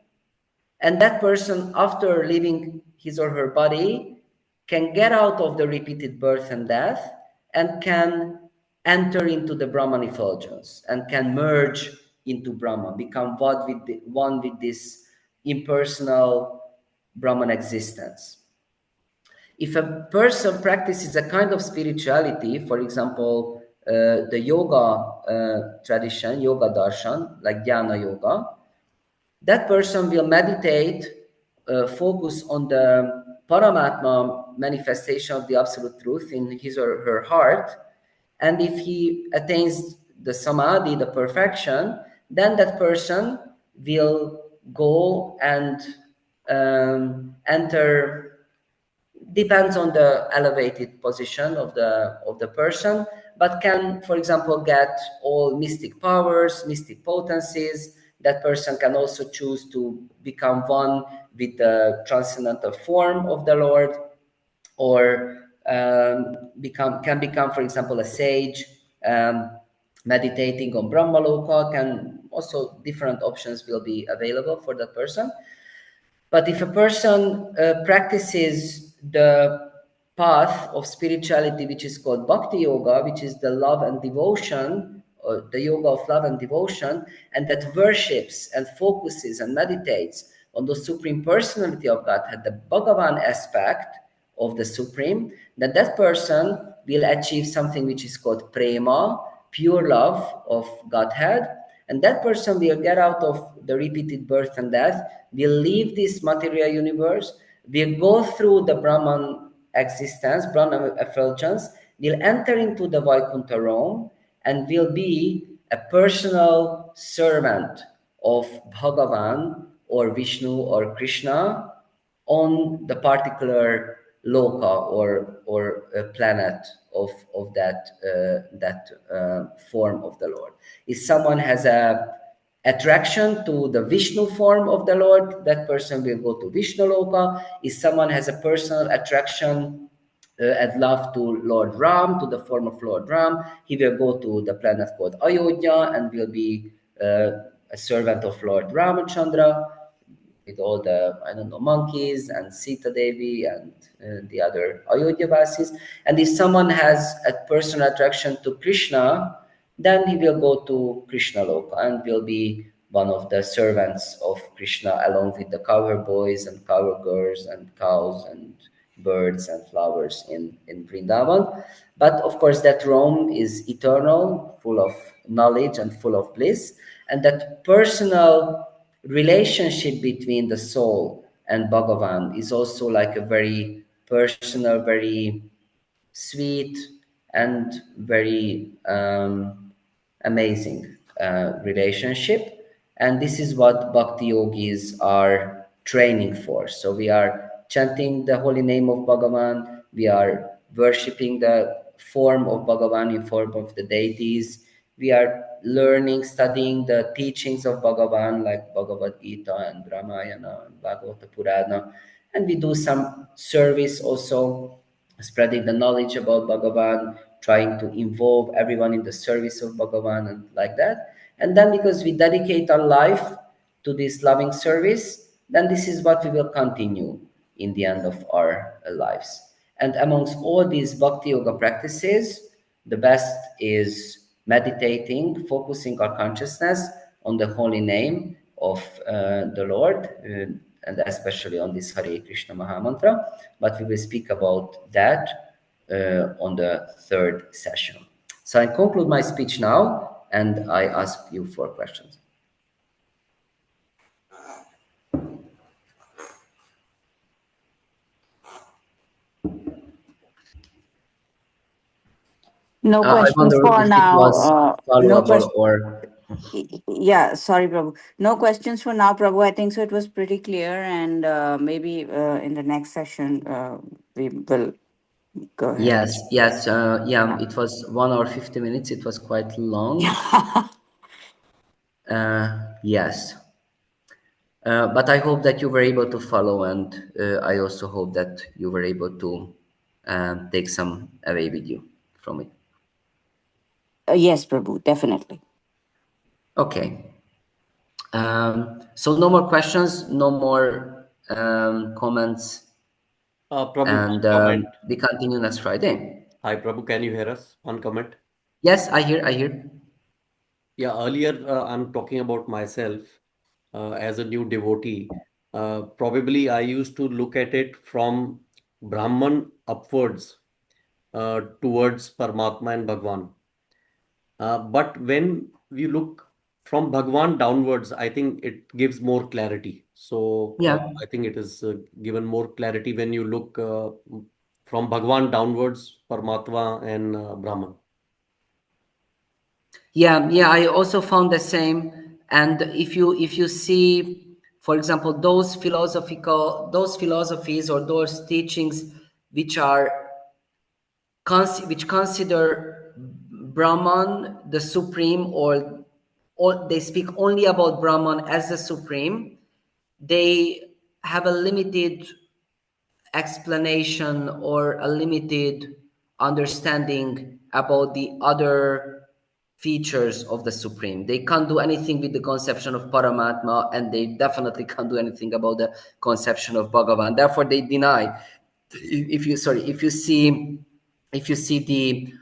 And that person, after living his or her body can get out of the repeated birth and death and can enter into the Brahman effulgence and can merge into Brahman, become one with this impersonal Brahman existence. If a person practices a kind of spirituality, for example, the yoga tradition, yoga darshan, like dhyana yoga, that person will meditate, focus on the Paramatma manifestation of the absolute truth in his or her heart. And if he attains the samadhi, the perfection, then that person will go and enter, depends on the elevated position of the person, but can, for example, get all mystic powers, mystic potencies. That person can also choose to become one with the transcendental form of the Lord, or can become, for example, a sage, meditating on Brahmaloka. Can also, different options will be available for that person. But if a person practices the path of spirituality, which is called Bhakti Yoga, which is the love and devotion, or the yoga of love and devotion, and that worships and focuses and meditates on the Supreme Personality of Godhead, the Bhagavan aspect of the Supreme, then that person will achieve something which is called prema, pure love of Godhead, and that person will get out of the repeated birth and death, will leave this material universe, will go through the Brahman existence, Brahman effulgence, will enter into the Vaikuntha realm, and will be a personal servant of Bhagavan or Vishnu or Krishna on the particular loka or planet of that form of the Lord. If someone has a attraction to the Vishnu form of the Lord, that person will go to Vishnu loka. If someone has a personal attraction and love to Lord Ram, to the form of Lord Ram, he will go to the planet called Ayodhya and will be a servant of Lord Ramachandra with all the, I don't know, monkeys and Sita Devi and the other Ayodhya Vasis. And if someone has a personal attraction to Krishna, then he will go to Krishna Loka and will be one of the servants of Krishna, along with the cowherd boys and cowherd girls and cows and birds and flowers in Vrindavan. But of course, that realm is eternal, full of knowledge and full of bliss. And that personal relationship between the soul and Bhagavan is also like a very personal, very sweet, and very amazing relationship. And this is what bhakti yogis are training for. So we are chanting the holy name of Bhagavan, we are worshipping the form of Bhagavan in form of the deities, we are learning, studying the teachings of Bhagavan like Bhagavad Gita and Ramayana and Bhagavata Purana, and we do some service also, spreading the knowledge about Bhagavan, trying to involve everyone in the service of Bhagavan and like that. And then because we dedicate our life to this loving service, then this is what we will continue in the end of our lives. And amongst all these bhakti yoga practices, the best is meditating, focusing our consciousness on the holy name of the Lord, and especially on this Hare Krishna Maha Mantra. But we will speak about that on the third session. So I conclude my speech now, and I ask you for questions. No I questions wonder for if it now. was No followable question. or Yeah, sorry, Prabhu. No questions for now, Prabhu. I think so. It was pretty clear, and maybe in the next session we will go ahead. yes, yes, yeah. It was 1 hour 50 minutes. It was quite long. Yes. But I hope that you were able to follow, and I also hope that you were able to take some away with you from it. Yes, Prabhu, definitely. Okay. So no more questions, no more comments Prabhu, one And comment. we continue next Friday. Hi, Prabhu, can you hear us? One comment. Yes, I hear, I hear. Yeah, earlier I'm talking about myself as a new devotee. Probably I used to look at it from Brahman upwards towards Paramatma and Bhagwan. But when we look from Bhagwan downwards, I think it gives more clarity. So Yeah. I think it is given more clarity when you look from Bhagwan downwards, Paramatma and Brahman. Yeah, I also found the same. And if you see, for example, those philosophies or those teachings which are which consider Brahman the supreme, or they speak only about Brahman as the supreme, they have a limited explanation or a limited understanding about the other features of the supreme. They can't do anything with the conception of Paramatma, and they definitely can't do anything about the conception of Bhagavan. Therefore they deny. If you see the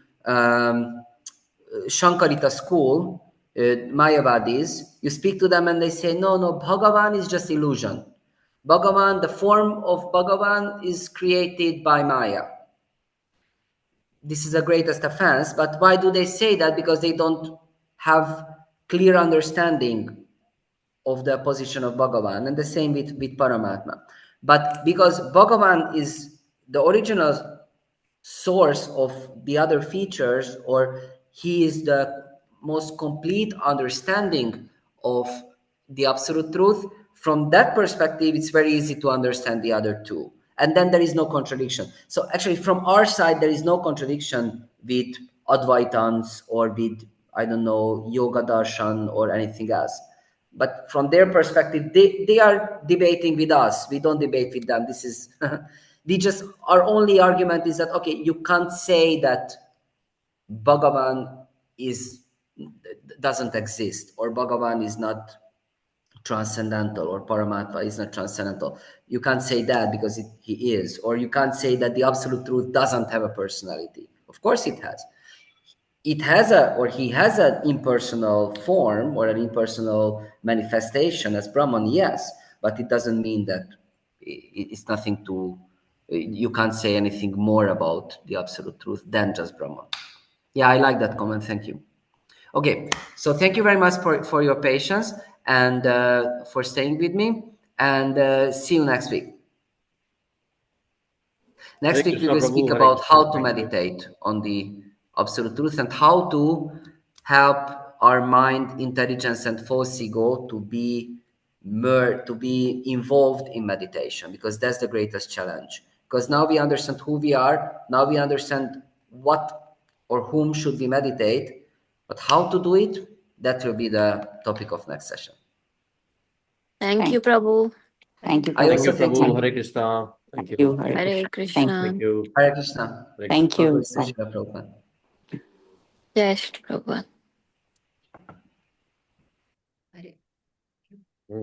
Shankarita school, Mayavadis, you speak to them and they say, no, Bhagavan is just illusion. Bhagavan, the form of Bhagavan is created by Maya. This is the greatest offense, but why do they say that? Because they don't have clear understanding of the position of Bhagavan, and the same with Paramatma. But because Bhagavan is the original source of the other features, or he is the most complete understanding of the absolute truth, from that perspective it's very easy to understand the other two, and then there is no contradiction. So actually from our side there is no contradiction with Advaitans or with, I don't know, Yoga Darshan or anything else. But from their perspective, they are debating with us. We don't debate with them. This is we just, our only argument is that, okay, you can't say that Bhagavan is doesn't exist, or Bhagavan is not transcendental, or Paramatma is not transcendental. You can't say that because he is. Or you can't say that the absolute truth doesn't have a personality. Of course it has. It has he has an impersonal form or an impersonal manifestation as Brahman, yes, but it doesn't mean that it's nothing to, you can't say anything more about the absolute truth than just Brahman. Yeah, I like that comment. Thank you. Okay, so thank you very much for your patience and for staying with me, and see you next week. Hare Next week, we Krishna, will speak Prabhu. Hare about Krishna. how to Thank you. meditate on the absolute truth and how to help our mind, intelligence, and false ego to be to be involved in meditation, because that's the greatest challenge. Because now we understand who we are, now we understand what or whom should we meditate, but how to do it, that will be the topic of next session. Thank you, Thank, Prabhu. thank you, I Thank also you, Prabhu. thank Prabhu. you. Hare Krishna. Thank Thank you. you, Hare Hare Krishna. Thank you. Krishna. Thank you. Hare Krishna. Hare Krishna. Thank God you. bless you, Bye. Srila Prabhupada. Jai Shri Prabhupada. Hare. Hmm.